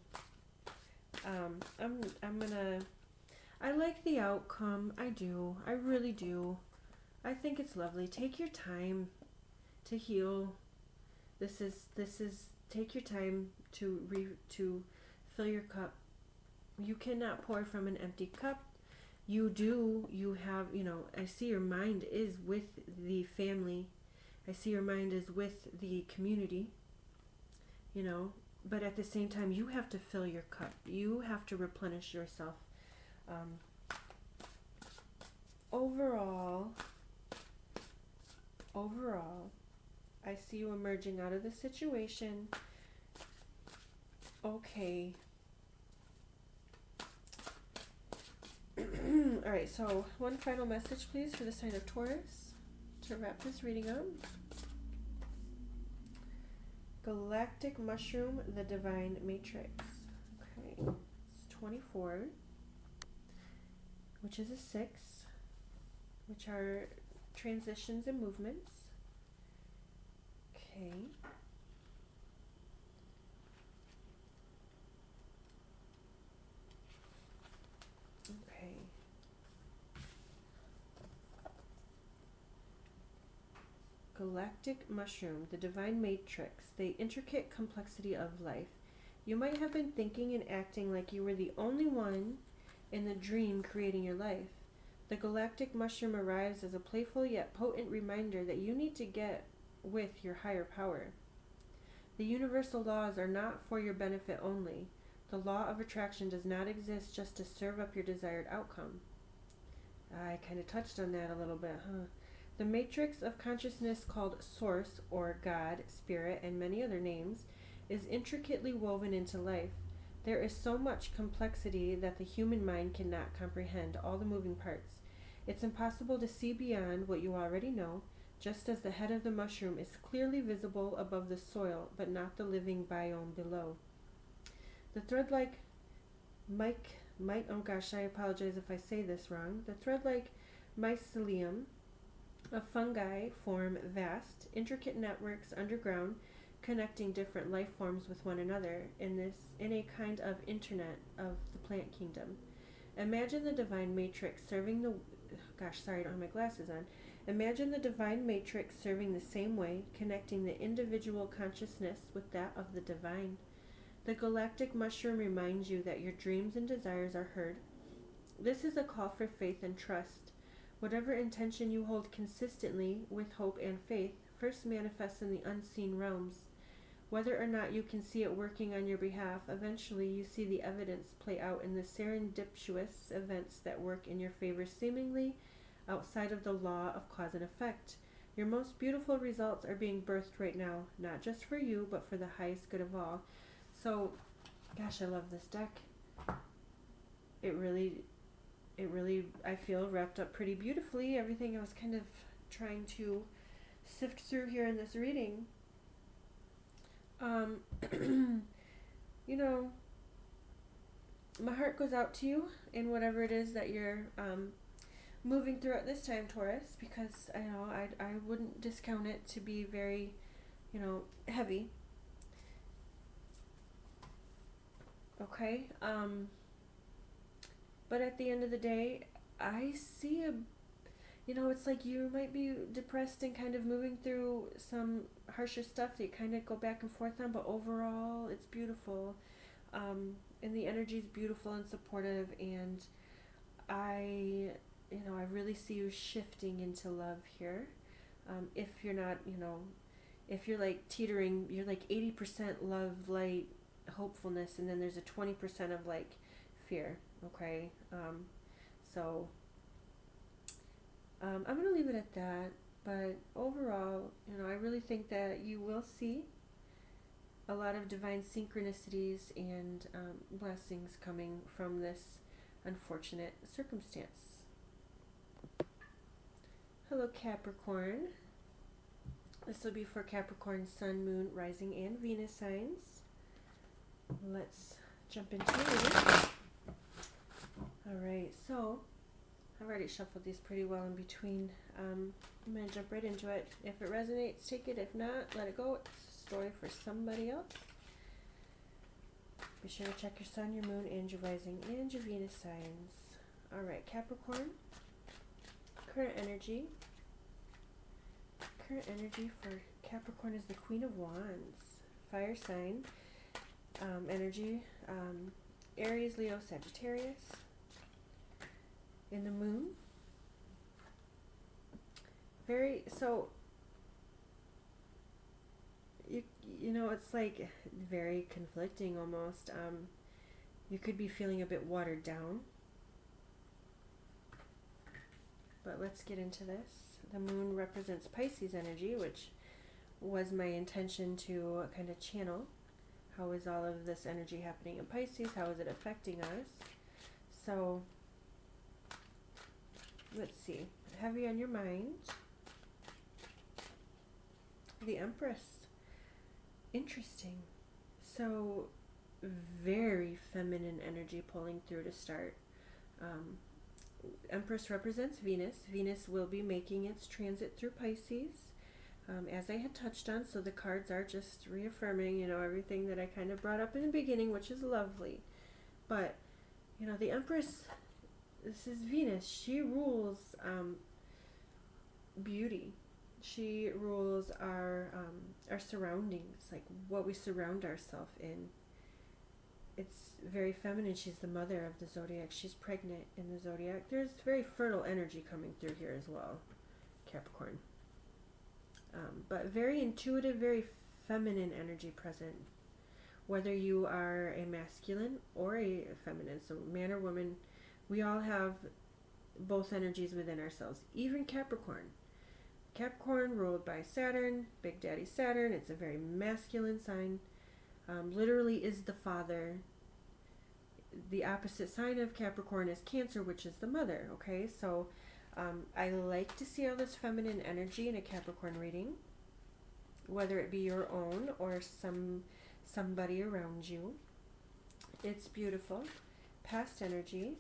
[SPEAKER 1] I like the outcome. I do. I really do. I think it's lovely. Take your time to heal. This is take your time to fill your cup. You cannot pour from an empty cup. You have, I see your mind is with the family. I see your mind is with the community, but at the same time, you have to fill your cup. You have to replenish yourself. Overall, I see you emerging out of the situation. Okay. All right, so one final message, please, for the sign of Taurus to wrap this reading up. Galactic Mushroom, the Divine Matrix. Okay, it's 24, which is a 6, which are transitions and movements. Okay. Okay. Galactic Mushroom, the Divine Matrix, the intricate complexity of life. You might have been thinking and acting like you were the only one in the dream creating your life. The Galactic Mushroom arrives as a playful yet potent reminder that you need to get with your higher power. The universal laws are not for your benefit only. The law of attraction does not exist just to serve up your desired outcome. I kind of touched on that a little bit, huh? The matrix of consciousness, called Source or God, Spirit, and many other names, is intricately woven into life. There is so much complexity that the human mind cannot comprehend all the moving parts. It's impossible to see beyond what you already know, just as the head of the mushroom is clearly visible above the soil, but not the living biome below. The thread-like oh gosh, I apologize if I say this wrong. The thread-like mycelium of fungi form vast, intricate networks underground, connecting different life forms with one another in a kind of internet of the plant kingdom. Imagine the divine matrix serving the gosh, sorry, I don't have my glasses on. Imagine the divine matrix serving the same way, connecting the individual consciousness with that of the divine. The galactic mushroom reminds you that your dreams and desires are heard. This is a call for faith and trust. Whatever intention you hold consistently with hope and faith first manifests in the unseen realms. Whether or not you can see it working on your behalf, eventually you see the evidence play out in the serendipitous events that work in your favor seemingly outside of the law of cause and effect. Your most beautiful results are being birthed right now, not just for you, but for the highest good of all. So, gosh, I love this deck. It really, I feel, wrapped up pretty beautifully. Everything I was kind of trying to sift through here in this reading. You know, my heart goes out to you in whatever it is that you're moving through at this time, Taurus, because I know I wouldn't discount it to be very, heavy. Okay, but at the end of the day, I see it's like you might be depressed and kind of moving through some harsher stuff that you kind of go back and forth on, but overall it's beautiful, and the energy is beautiful and supportive, and I really see you shifting into love here. If you're not, if you're like teetering, you're like 80% love, light, hopefulness, and then there's a 20% of like fear. Okay, I'm going to leave it at that, but overall, I really think that you will see a lot of divine synchronicities and blessings coming from this unfortunate circumstance. Hello, Capricorn. This will be for Capricorn Sun, Moon, Rising, and Venus signs. Let's jump into it. Alright, so I've already shuffled these pretty well in between. I'm going to jump right into it. If it resonates, take it. If not, let it go. It's a story for somebody else. Be sure to check your Sun, your Moon, and your Rising, and your Venus signs. Alright, Capricorn. Current energy. Current energy for Capricorn is the Queen of Wands. Fire sign. Energy. Aries, Leo, Sagittarius. In the Moon. It's like very conflicting almost. You could be feeling a bit watered down. But let's get into this. The Moon represents Pisces energy, which was my intention to kind of channel. How is all of this energy happening in Pisces? How is it affecting us? So, let's see. Heavy on your mind. The Empress. Interesting. So, very feminine energy pulling through to start. Empress represents Venus. Venus will be making its transit through Pisces, as I had touched on. So the cards are just reaffirming, everything that I kind of brought up in the beginning, which is lovely. But, the Empress, this is Venus. She rules beauty. She rules our surroundings, like what we surround ourselves in. It's very feminine. She's the mother of the zodiac. She's pregnant in the zodiac. There's very fertile energy coming through here as well, Capricorn. But very intuitive, very feminine energy present. Whether you are a masculine or a feminine, so man or woman, we all have both energies within ourselves. Even Capricorn. Capricorn ruled by Saturn, Big Daddy Saturn. It's a very masculine sign. literally is the father. The opposite sign of Capricorn is Cancer, which is the mother. Okay, so I like to see all this feminine energy in a Capricorn reading, whether it be your own or somebody around you. It's beautiful. Past energy.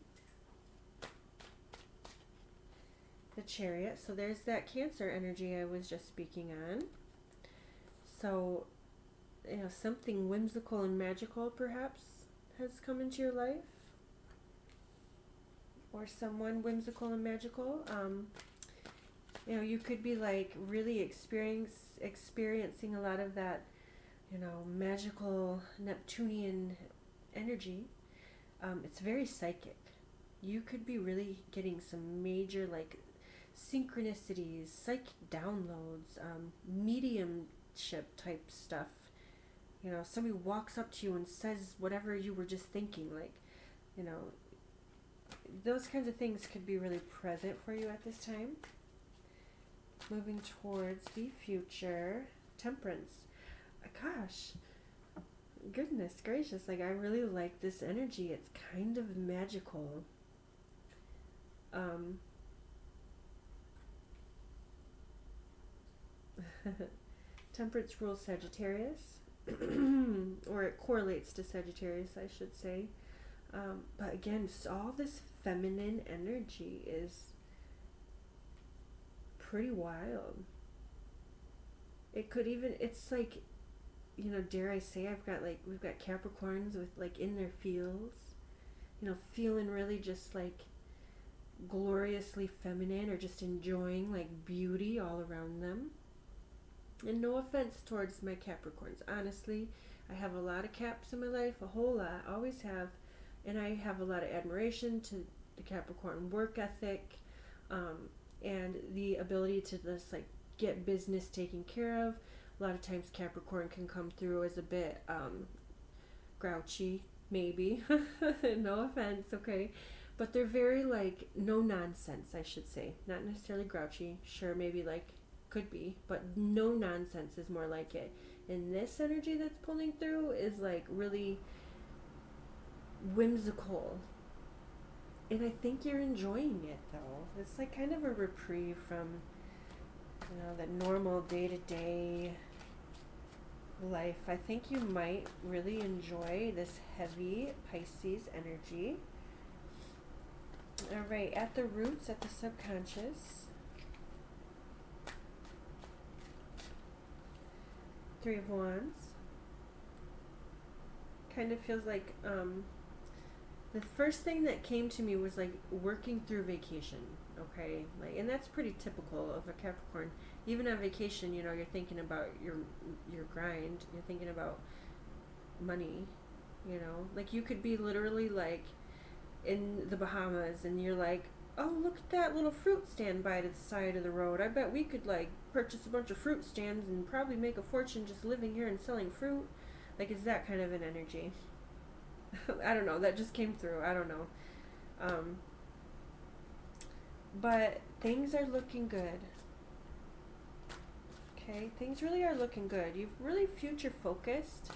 [SPEAKER 1] The Chariot. So there's that Cancer energy I was just speaking on. So, something whimsical and magical perhaps has come into your life, or someone whimsical and magical. You could be like really experiencing a lot of that, magical Neptunian energy. It's very psychic. You could be really getting some major like synchronicities, psychic downloads, mediumship type stuff. Somebody walks up to you and says whatever you were just thinking, like, those kinds of things could be really present for you at this time. Moving towards the future, Temperance. Gosh, goodness gracious, like I really like this energy. It's kind of magical. Temperance rules Sagittarius, or it correlates to Sagittarius, I should say. But again, all this feminine energy is pretty wild. It could even, it's like, dare I say, we've got Capricorns with like in their feels, feeling really just like gloriously feminine, or just enjoying like beauty all around them. And no offense towards my Capricorns. Honestly, I have a lot of Caps in my life, a whole lot, always have. And I have a lot of admiration to the Capricorn work ethic, and the ability to just like get business taken care of. A lot of times Capricorn can come through as a bit grouchy, maybe. No offense, okay? But they're very like no nonsense, I should say. Not necessarily grouchy. Sure, maybe like could be, but no nonsense is more like it. And this energy that's pulling through is like really whimsical. And I think you're enjoying it though. It's like kind of a reprieve from, that normal day-to-day life. I think you might really enjoy this heavy Pisces energy. All right, at the roots, at the subconscious. Three of Wands. Kind of feels like the first thing that came to me was like working through vacation. Okay, like, and that's pretty typical of a Capricorn. Even on vacation, you're thinking about your grind. You're thinking about money. Like you could be literally like in the Bahamas, and you're like, oh, look at that little fruit stand by the side of the road. I bet we could like purchase a bunch of fruit stands and probably make a fortune just living here and selling fruit. Like, it's that kind of an energy. I don't know. That just came through. I don't know. But things are looking good. Okay, things really are looking good. You've really future focused.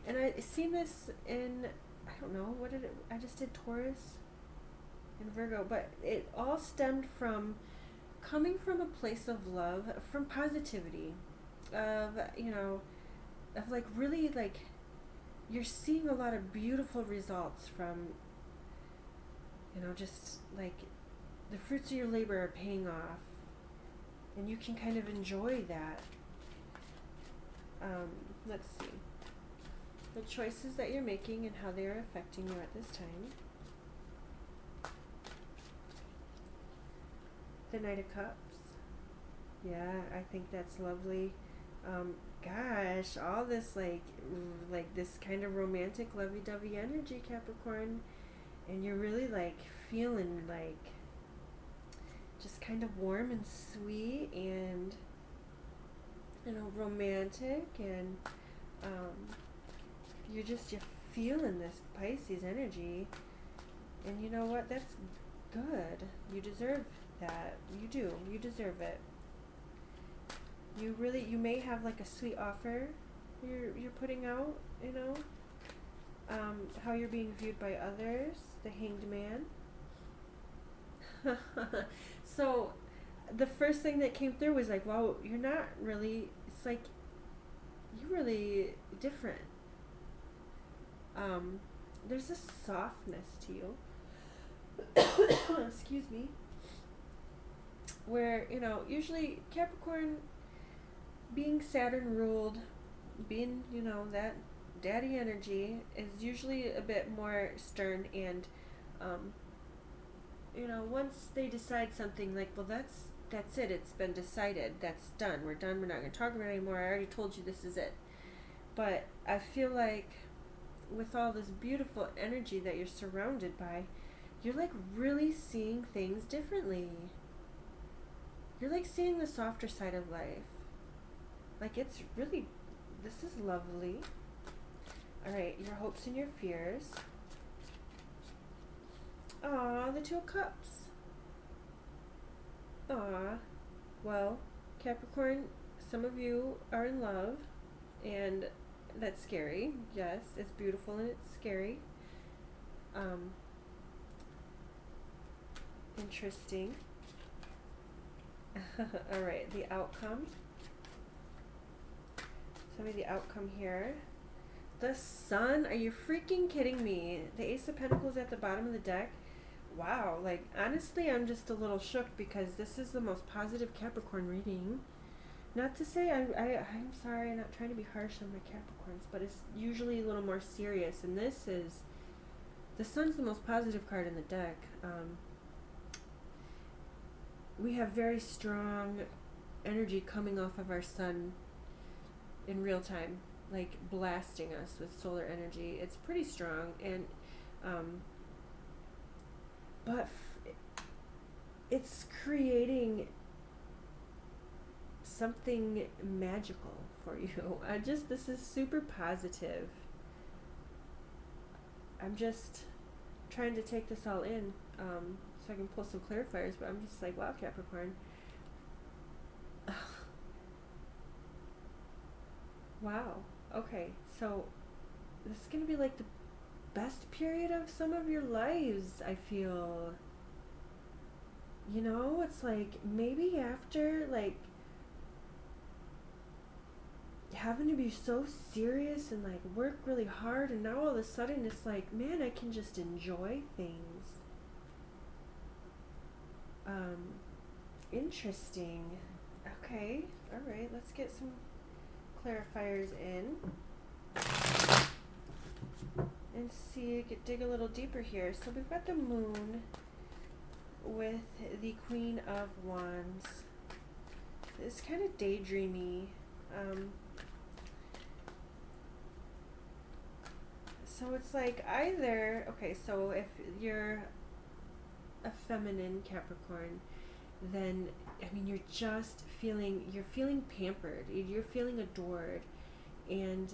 [SPEAKER 1] And I see this in, I don't know, I just did Taurus and Virgo, but it all stemmed from coming from a place of love, from positivity, of like really like you're seeing a lot of beautiful results from, just like the fruits of your labor are paying off, and you can kind of enjoy that. Let's see. The choices that you're making and how they are affecting you at this time. The Knight of Cups. Yeah, I think that's lovely. Gosh, all this like this kind of romantic lovey-dovey energy, Capricorn, and you're really like feeling like just kind of warm and sweet and romantic, and you're feeling this Pisces energy, and you know what, that's good. You deserve that. You deserve it. You may have like a sweet offer you're putting out, you know, how you're being viewed by others, the Hanged Man. So the first thing that came through was like, wow, you're not really, it's like, you're really different. There's a softness to you. Excuse me. Where, you know, usually Capricorn, being Saturn ruled, being, you know, that daddy energy is usually a bit more stern and, you know, once they decide something, like, well, that's it, it's been decided, that's done, we're done, we're not going to talk about it anymore, I already told you this is it. But I feel like with all this beautiful energy that you're surrounded by, you're like really seeing things differently. You're like seeing the softer side of life. Like, it's really, this is lovely. Alright, your hopes and your fears. Aw, the Two of Cups. Aw. Well, Capricorn, some of you are in love, and that's scary. Yes, it's beautiful and it's scary. Interesting. Alright, the outcome. Tell me the outcome here. The Sun? Are you freaking kidding me? The Ace of Pentacles at the bottom of the deck. Wow, like, honestly, I'm just a little shook because this is the most positive Capricorn reading. Not to say, I'm sorry, I'm not trying to be harsh on my Capricorns, but it's usually a little more serious, and this is, the Sun's the most positive card in the deck. We have very strong energy coming off of our Sun in real time, like blasting us with solar energy. It's pretty strong, and but it's creating something magical for you. This is super positive. I'm just trying to take this all in, so I can pull some clarifiers, but I'm just like, wow, Capricorn. Wow. Okay, so this is going to be like the best period of some of your lives, I feel. You know, it's like maybe after, like, having to be so serious and, like, work really hard, and now all of a sudden it's like, man, I can just enjoy things. Interesting. Okay, alright, let's get some clarifiers in and see, dig a little deeper here. So we've got the Moon with the Queen of Wands. It's kind of daydreamy. So it's like either, okay, so if you're a feminine Capricorn, then, I mean, you're feeling pampered, you're feeling adored, and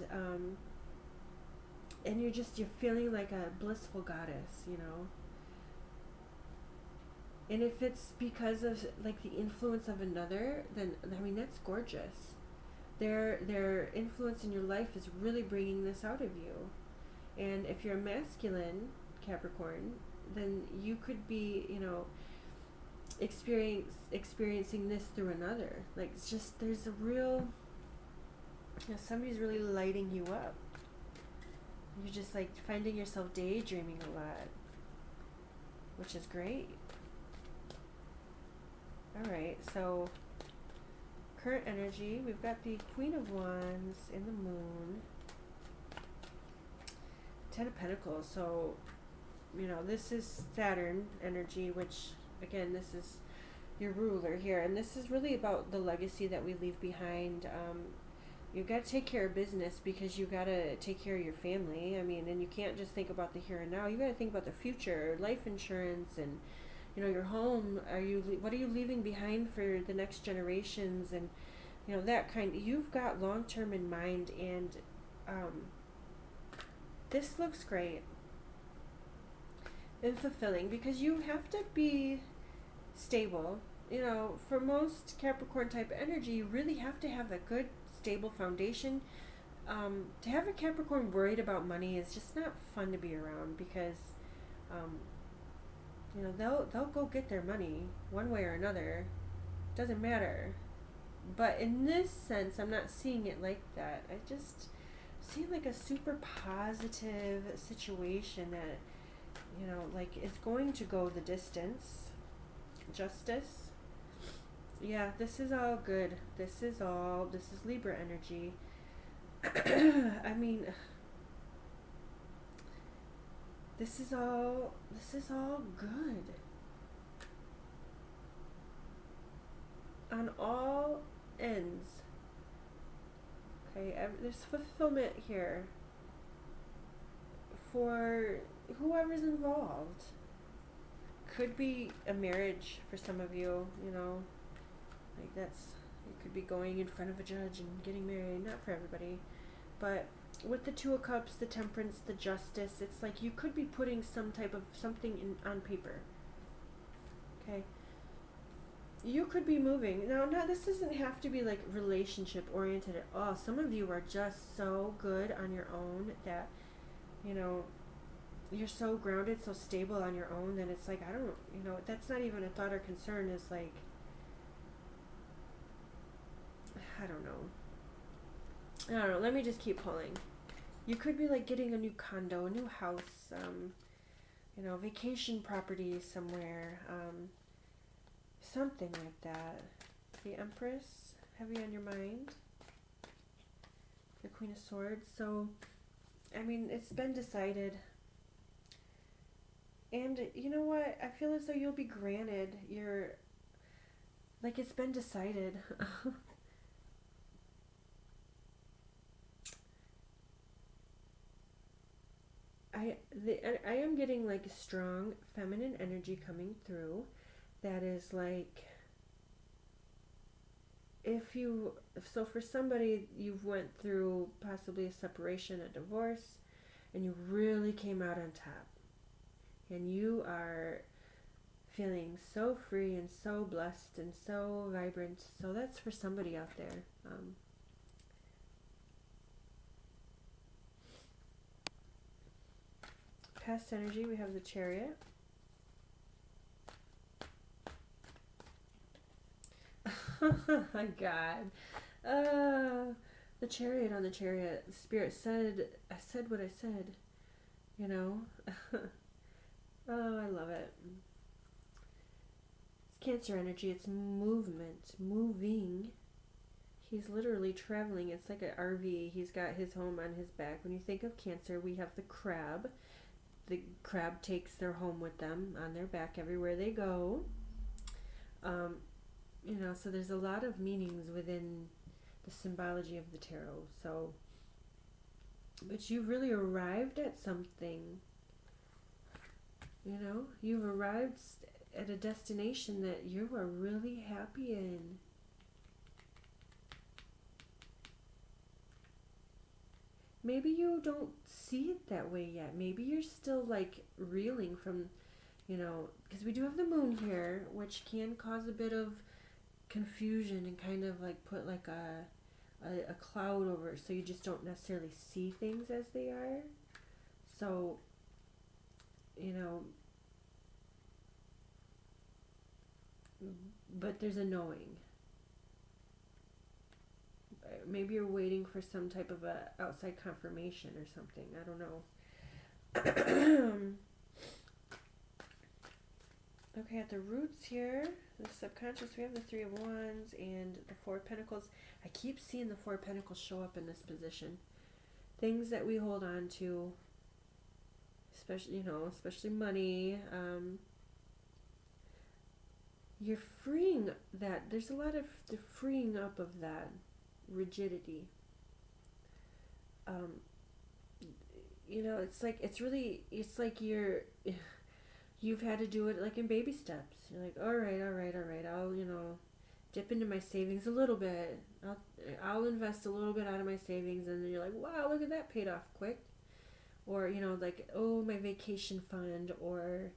[SPEAKER 1] you're feeling like a blissful goddess, you know. And if it's because of, like, the influence of another, then, I mean, that's gorgeous. Their influence in your life is really bringing this out of you. And if you're a masculine Capricorn, then you could be, you know, experiencing this through another. Like, it's just, there's a real, you know, somebody's really lighting you up. You're just, like, finding yourself daydreaming a lot, which is great. Alright, so current energy, we've got the Queen of Wands in the Moon, Ten of Pentacles. So, you know, this is Saturn energy, which, again, this is your ruler here, and this is really about the legacy that we leave behind. You've got to take care of business because you got to take care of your family. I mean, and you can't just think about the here and now. You got to think about the future, life insurance, and, you know, your home. What are you leaving behind for the next generations, and, you know, that kind. You've got long term in mind, and this looks great and fulfilling because you have to be stable. You know, for most Capricorn type energy, you really have to have a good, stable foundation. To have a Capricorn worried about money is just not fun to be around because, um, they'll go get their money one way or another. Doesn't matter. But in this sense, I'm not seeing it like that. I just see like a super positive situation that, like is going to go the distance. Justice. Yeah, this is all good. This is Libra energy. I mean, this is all good. On all ends. Okay, there's fulfillment here for whoever's involved. Could be a marriage for some of you, like you could be going in front of a judge and getting married. Not for everybody, but with the Two of Cups, the Temperance, the Justice, it's like you could be putting some type of something on paper. Okay, you could be moving now. This doesn't have to be like relationship oriented at all. Some of you are just so good on your own that you're so grounded, so stable on your own that it's like I don't, that's not even a thought or concern. Is like I don't know. Let me just keep pulling. You could be like getting a new condo, a new house, vacation property somewhere, something like that. The Empress, heavy on your mind. The Queen of Swords. So, I mean, it's been decided. And you know what? I feel as though you'll be granted it's been decided. I am getting like strong feminine energy coming through that is like so for somebody you've went through possibly a separation, a divorce, and you really came out on top and you are feeling so free and so blessed and so vibrant. So that's for somebody out there. Past energy, we have the Chariot. My God. The Chariot on the Chariot. Spirit said, I said what I said. Oh, I love it. It's Cancer energy. It's movement. Moving. He's literally traveling. It's like an RV. He's got his home on his back. When you think of Cancer, we have the crab. The crab takes their home with them on their back everywhere they go. So there's a lot of meanings within the symbology of the tarot. So, but you really arrived at something. You've arrived at a destination that you are really happy in. Maybe you don't see it that way yet. Maybe you're still like reeling from, because we do have the moon here, which can cause a bit of confusion and kind of like put like a cloud over it, so you just don't necessarily see things as they are. So, but there's a knowing. Maybe you're waiting for some type of a outside confirmation or something. I don't know. Okay, at the roots here, the subconscious, we have the Three of Wands and the Four of Pentacles. I keep seeing the Four of Pentacles show up in this position. Things that we hold on to, especially money. You're freeing that. There's a lot of the freeing up of that rigidity. It's like you've had to do it like in baby steps. You're like, all right, I'll dip into my savings a little bit. I'll invest a little bit out of my savings, and then you're like, wow, look at that, paid off quick. Or like, oh, my vacation fund, or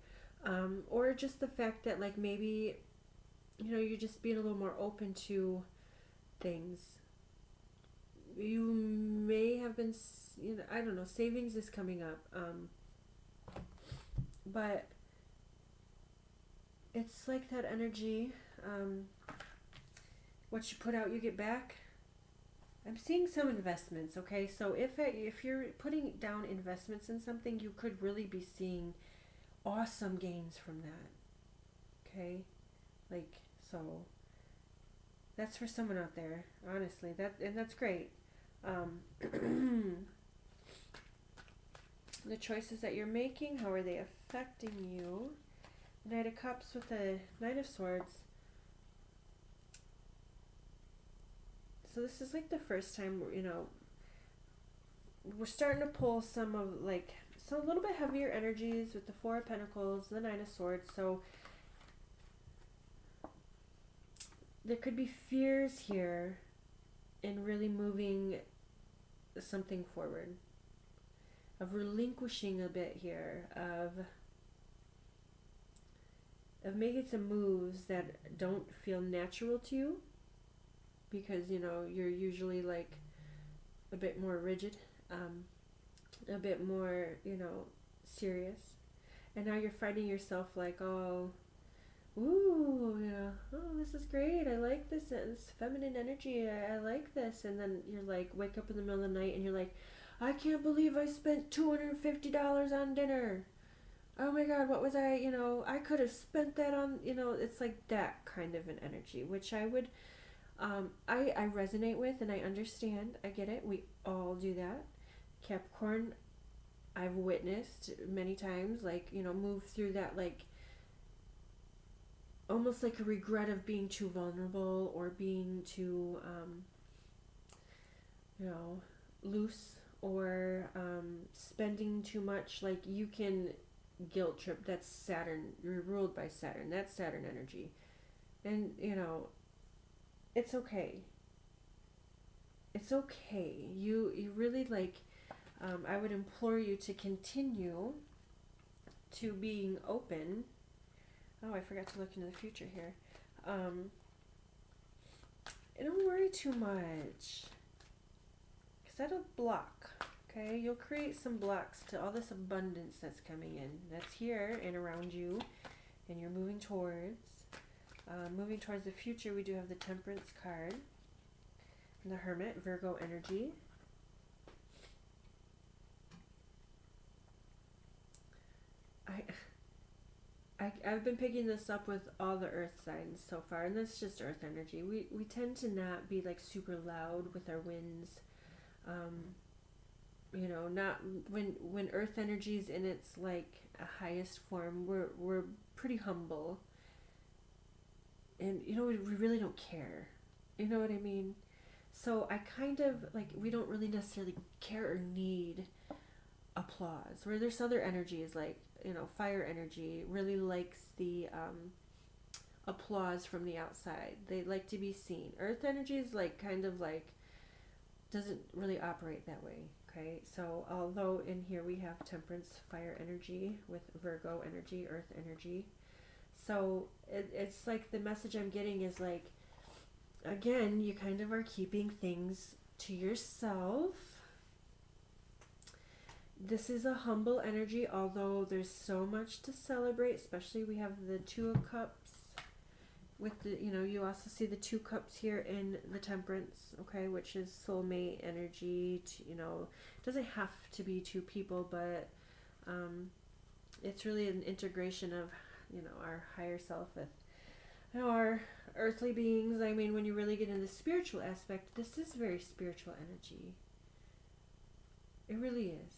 [SPEAKER 1] just the fact that like maybe you're just being a little more open to things. you may have been, I don't know, savings is coming up. But it's like that energy, what you put out, you get back. I'm seeing some investments, okay? So if you're putting down investments in something, you could really be seeing awesome gains from that, okay? Like, so that's for someone out there, honestly. And that's great. The choices that you're making, how are they affecting you? Knight of Cups with the Knight of Swords. So this is like the first time, we're starting to pull some of so a little bit heavier energies with the Four of Pentacles, the Nine of Swords. So there could be fears here in really moving something forward, of relinquishing a bit here, of making some moves that don't feel natural to you, because you're usually like a bit more rigid, a bit more serious, and now you're finding yourself like, oh, ooh, oh, this is great, I like this feminine energy, I like this, and then you're like, wake up in the middle of the night and you're like, I can't believe I spent $250 on dinner. Oh my God, what was I could have spent that on, it's like that kind of an energy, which I would, I resonate with, and I understand, I get it, we all do that. Capricorn, I've witnessed many times, move through that, almost like a regret of being too vulnerable, or being too, loose, or spending too much. Like, you can guilt trip. That's Saturn. You're ruled by Saturn. That's Saturn energy. And, it's okay. It's okay. You really, I would implore you to continue to being open. Oh, I forgot to look into the future here. Don't worry too much, because that'll block. Okay, you'll create some blocks to all this abundance that's coming in, that's here and around you, and you're moving towards. Moving towards the future, we do have the Temperance card and the Hermit, Virgo energy. I've been picking this up with all the earth signs so far, and that's just earth energy. We tend to not be super loud with our winds. Not when earth energy is in its a highest form, we're pretty humble. And we really don't care. You know what I mean? So I kind of we don't really necessarily care or need applause. Where there's other energies fire energy really likes the applause from the outside. They like to be seen. Earth energy is doesn't really operate that way. Okay, so although in here we have Temperance, fire energy, with Virgo energy, earth energy. So it's the message I'm getting is again, you kind of are keeping things to yourself. This is a humble energy, although there's so much to celebrate, especially we have the Two of Cups with the, you also see the Two Cups here in the Temperance, okay, which is soulmate energy. It doesn't have to be two people, but it's really an integration of, our higher self with our earthly beings. I mean, when you really get into the spiritual aspect, this is very spiritual energy. It really is.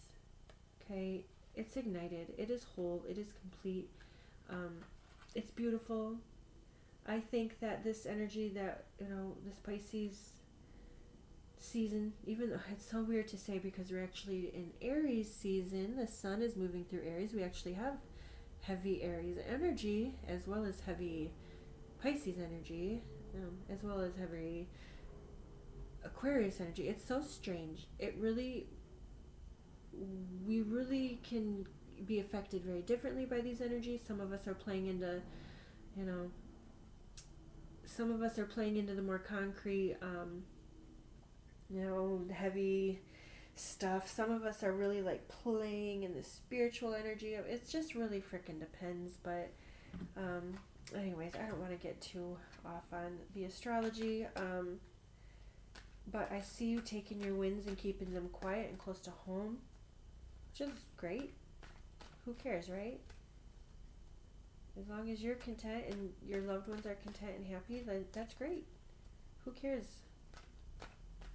[SPEAKER 1] Okay, it's ignited, it is whole, it is complete, it's beautiful. I think that this energy that, this Pisces season, even though it's so weird to say because we're actually in Aries season, the sun is moving through Aries, we actually have heavy Aries energy as well as heavy Pisces energy, as well as heavy Aquarius energy. It's so strange. We really can be affected very differently by these energies. Some of us are playing into, some of us are playing into the more concrete, you know, heavy stuff. Some of us are really like playing in the spiritual energy of it's just really freaking depends. But anyways, I don't want to get too off on the astrology. But I see you taking your wins and keeping them quiet and close to home, which is great. Who cares, right? As long as you're content and your loved ones are content and happy, then that's great. Who cares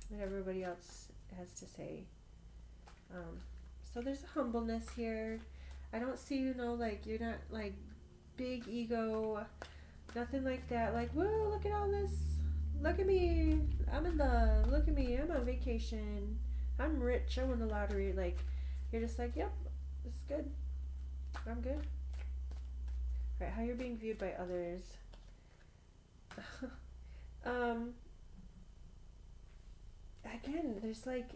[SPEAKER 1] what everybody else has to say? So there's a humbleness here. I don't see, you know, like you're not like big ego, nothing like that. Like, whoa, look at all this. Look at me. I'm in love. Look at me. I'm on vacation. I'm rich. I won the lottery. Like, you're just like, yep, this is good. I'm good. Right, how you're being viewed by others. Again, there's like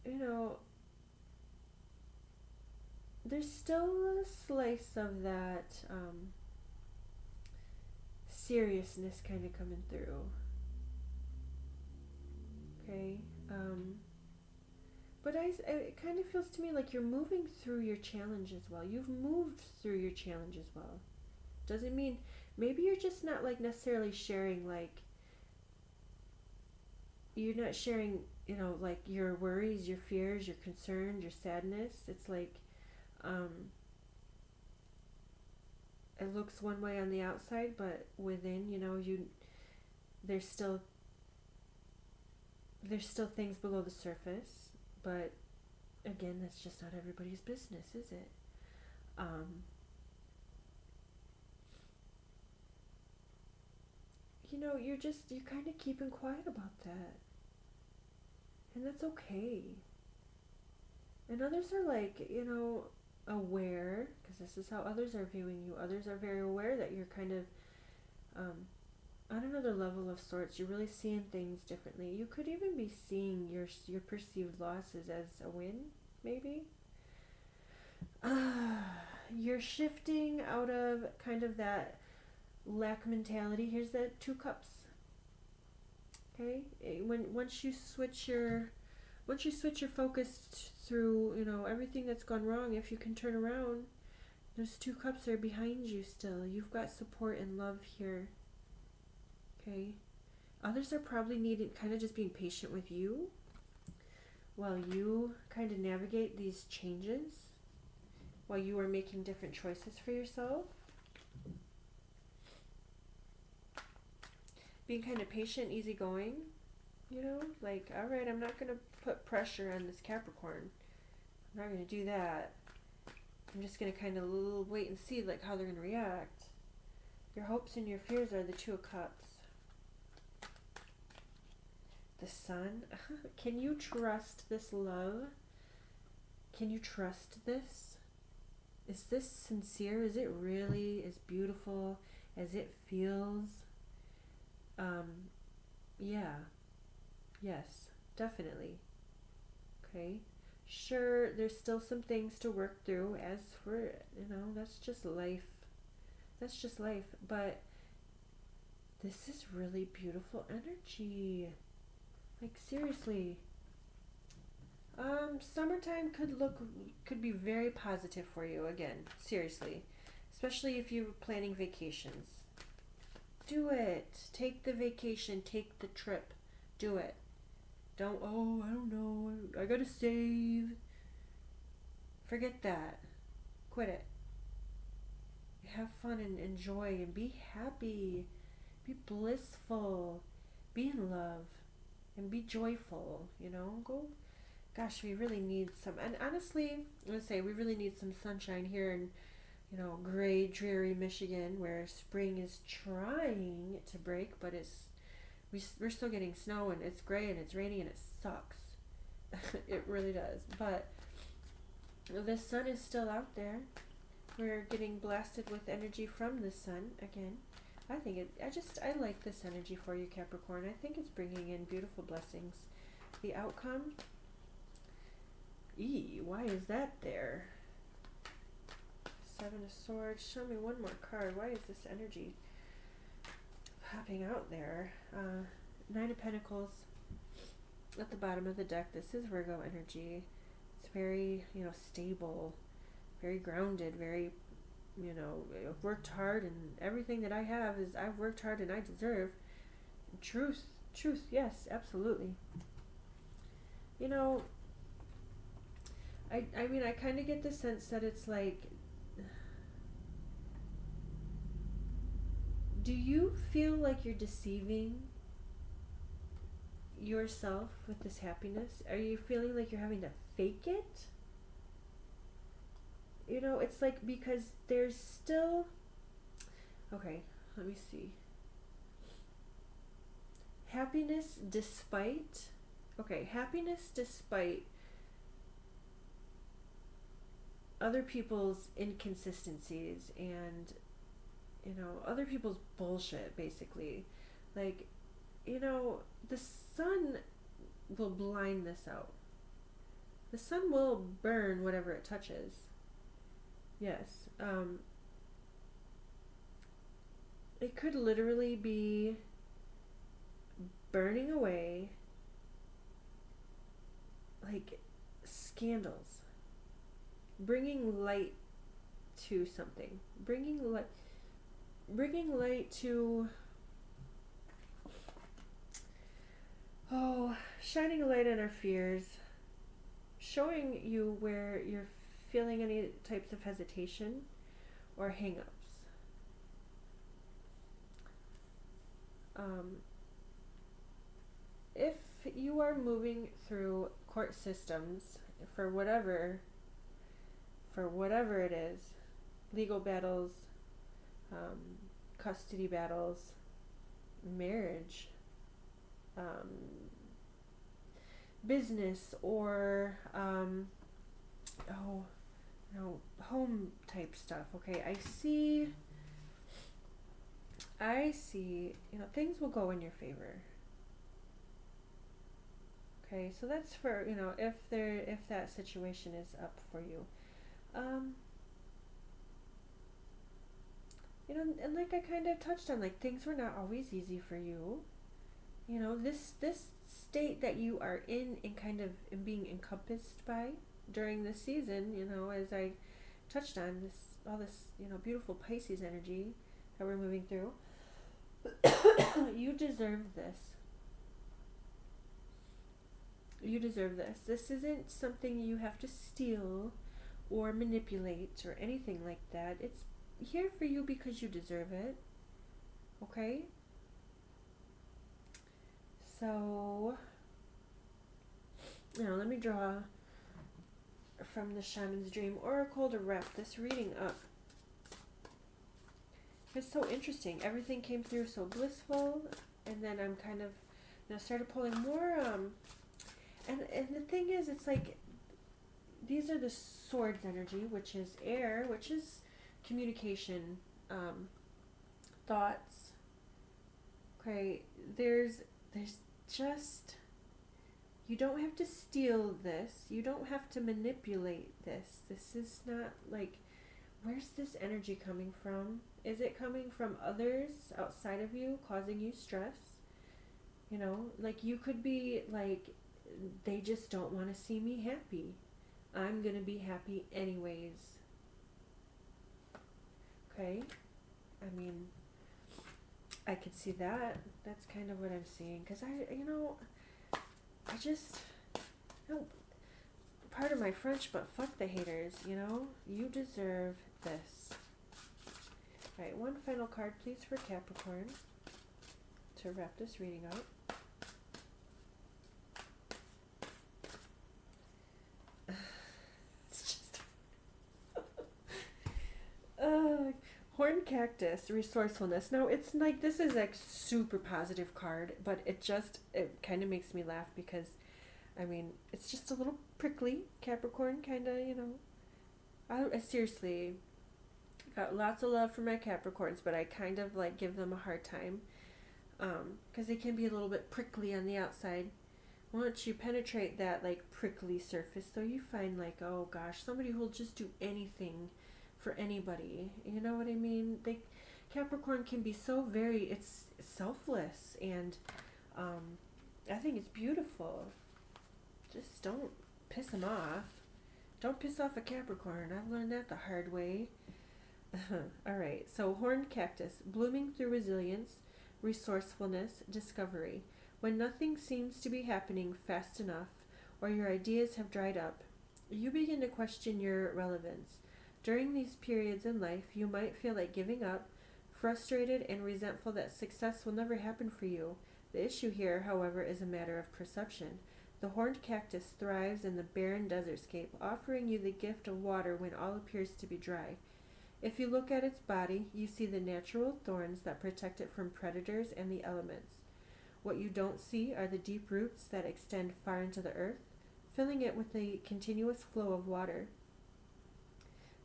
[SPEAKER 1] you know, there's still a slice of that seriousness kind of coming through. Okay, but it kind of feels to me like you're moving through your challenge as well. You've moved through your challenge as well. Doesn't mean, maybe you're just not like necessarily sharing, like you're not sharing, you know, like your worries, your fears, your concerns, your sadness. It's like it looks one way on the outside, but within, you know, there's still things below the surface. But again, that's just not everybody's business, is it? You know, you're kind of keeping quiet about that, and that's okay. And others are like, you know, aware, because this is how others are viewing you. Others are very aware that you're kind of on another level of sorts. You're really seeing things differently. You could even be seeing your perceived losses as a win, maybe. You're shifting out of kind of that lack mentality. Here's that 2 cups. Okay, once you switch your focus through, you know, everything that's gone wrong, if you can turn around, those 2 cups are behind you still. You've got support and love here. Okay, others are probably kind of just being patient with you while you kind of navigate these changes, while you are making different choices for yourself. Being kind of patient, easygoing, you know, like, all right, I'm not going to put pressure on this Capricorn. I'm not going to do that. I'm just going to kind of wait and see, like, how they're going to react. Your hopes and your fears are the 2 of Cups. The Sun. Can you trust this love? Can you trust this? Is this sincere? Is it really as beautiful as it feels? Yeah. Yes, definitely. Okay. Sure, there's still some things to work through. As for, you know, that's just life. That's just life. But this is really beautiful energy. Like, seriously. Summertime could be very positive for you again. Seriously. Especially if you're planning vacations. Do it. Take the vacation. Take the trip. Do it. I don't know. I gotta save. Forget that. Quit it. Have fun and enjoy and be happy. Be blissful. Be in love. And be joyful. You know? Gosh, we really need some. And honestly, I'm gonna say we really need some sunshine here in, you know, gray, dreary Michigan, where spring is trying to break, but we're still getting snow, and it's gray and it's rainy and it sucks. It really does. But the sun is still out there. We're getting blasted with energy from the sun again. I like this energy for you, Capricorn. I think it's bringing in beautiful blessings. The outcome, why is that there? Seven of Swords. Show me one more card. Why is this energy popping out there? Nine of Pentacles at the bottom of the deck. This is Virgo energy. It's very, stable, very grounded, very, I've worked hard, and everything that I have is I've worked hard and I deserve. Truth, yes, absolutely. I mean, I kind of get the sense that it's like, do you feel like you're deceiving yourself with this happiness? Are you feeling like you're having to fake it? It's like, because there's still, okay, let me see. Happiness despite other people's inconsistencies and, other people's bullshit, basically. Like, the sun will blind this out. The sun will burn whatever it touches. Yes. It could literally be burning away, like, scandals. Bringing light to something. Bringing light to, shining a light on our fears. Showing you where you're feeling any types of hesitation or hang-ups. If you are moving through court systems for whatever it is, legal battles, custody battles, marriage, business, or home type stuff. Okay, I see, things will go in your favor. Okay, so that's for, if that situation is up for you. And like I kind of touched on, like, things were not always easy for you. This state that you are in and kind of being encompassed by during this season, as I touched on, all this beautiful Pisces energy that we're moving through. You deserve this. You deserve this. This isn't something you have to steal or manipulate or anything like that. It's here for you because you deserve it. Okay? So, let me draw from the Shaman's Dream Oracle to wrap this reading up. It's so interesting. Everything came through so blissful, and then I'm kind of, started pulling more, and the thing is, it's like, these are the Swords energy, which is air, which is communication, thoughts. Okay, there's just, you don't have to steal this. You don't have to manipulate this. This is not like, where's this energy coming from? Is it coming from others outside of you causing you stress? Like, you could be like, they just don't want to see me happy. I'm going to be happy anyways. Okay? I mean, I could see that. That's kind of what I'm seeing. Because I just, pardon my French, but fuck the haters, You deserve this. Alright, one final card, please, for Capricorn to wrap this reading up. Horn Cactus, resourcefulness. Now, it's like, this is a super positive card, but it kind of makes me laugh because, it's just a little prickly. Capricorn, kind of, I seriously got lots of love for my Capricorns, but I kind of, like, give them a hard time, because they can be a little bit prickly on the outside. Once you penetrate that, like, prickly surface, though, you find, like, oh gosh, somebody who'll just do anything for anybody. You know what I mean? Capricorn can be so it's selfless, and I think it's beautiful. Just don't piss them off. Don't piss off a Capricorn. I've learned that the hard way. All right, so horned cactus, blooming through resilience, resourcefulness, discovery. When nothing seems to be happening fast enough or your ideas have dried up, you begin to question your relevance. During these periods in life, you might feel like giving up, frustrated and resentful that success will never happen for you. The issue here, however, is a matter of perception. The horned cactus thrives in the barren desertscape, offering you the gift of water when all appears to be dry. If you look at its body, you see the natural thorns that protect it from predators and the elements. What you don't see are the deep roots that extend far into the earth, filling it with a continuous flow of water.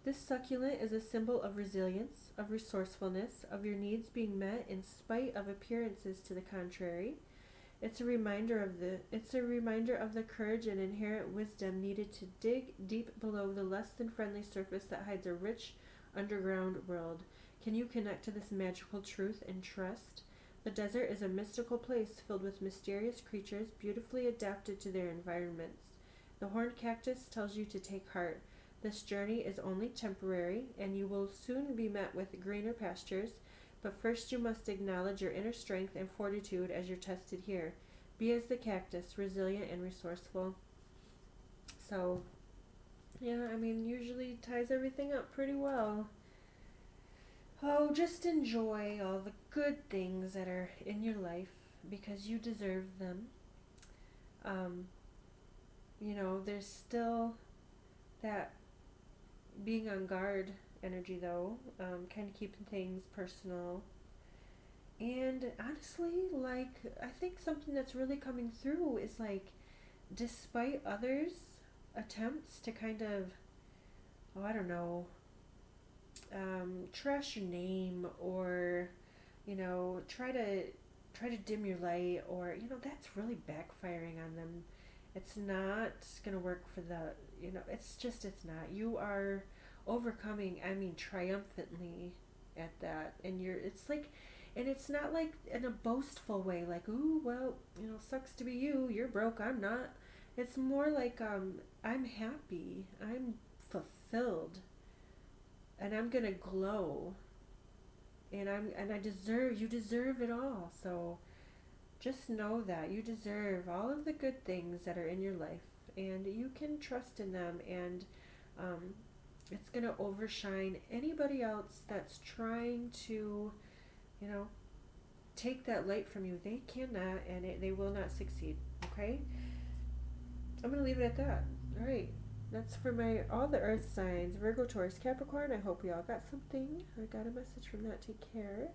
[SPEAKER 1] This succulent is a symbol of resilience, of resourcefulness, of your needs being met in spite of appearances to the contrary. It's a reminder of the courage and inherent wisdom needed to dig deep below the less than friendly surface that hides a rich underground world. Can you connect to this magical truth and trust? The desert is a mystical place filled with mysterious creatures beautifully adapted to their environments. The horned cactus tells you to take heart. This journey is only temporary, and you will soon be met with greener pastures, but first you must acknowledge your inner strength and fortitude as you're tested here. Be as the cactus, resilient and resourceful. So, yeah, I mean, usually ties everything up pretty well. Oh, just enjoy all the good things that are in your life because you deserve them. There's still that being on guard energy though, kind of keeping things personal. And honestly, I think something that's really coming through is despite others' attempts to kind of, I don't know, trash your name or, try to dim your light or, that's really backfiring on them. It's not going to work for it's not. You are overcoming, triumphantly at that. And and it's not in a boastful way, ooh, well, sucks to be you, you're broke, I'm not. It's more I'm happy, I'm fulfilled, and I'm gonna glow, and you deserve it all. So just know that you deserve all of the good things that are in your life, and you can trust in them, and it's gonna overshine anybody else that's trying to, take that light from you. They cannot, and they will not succeed. Okay, I'm gonna leave it at that. All right. That's for all the earth signs, Virgo, Taurus, Capricorn. I hope we all got something. I got a message from that. Take care.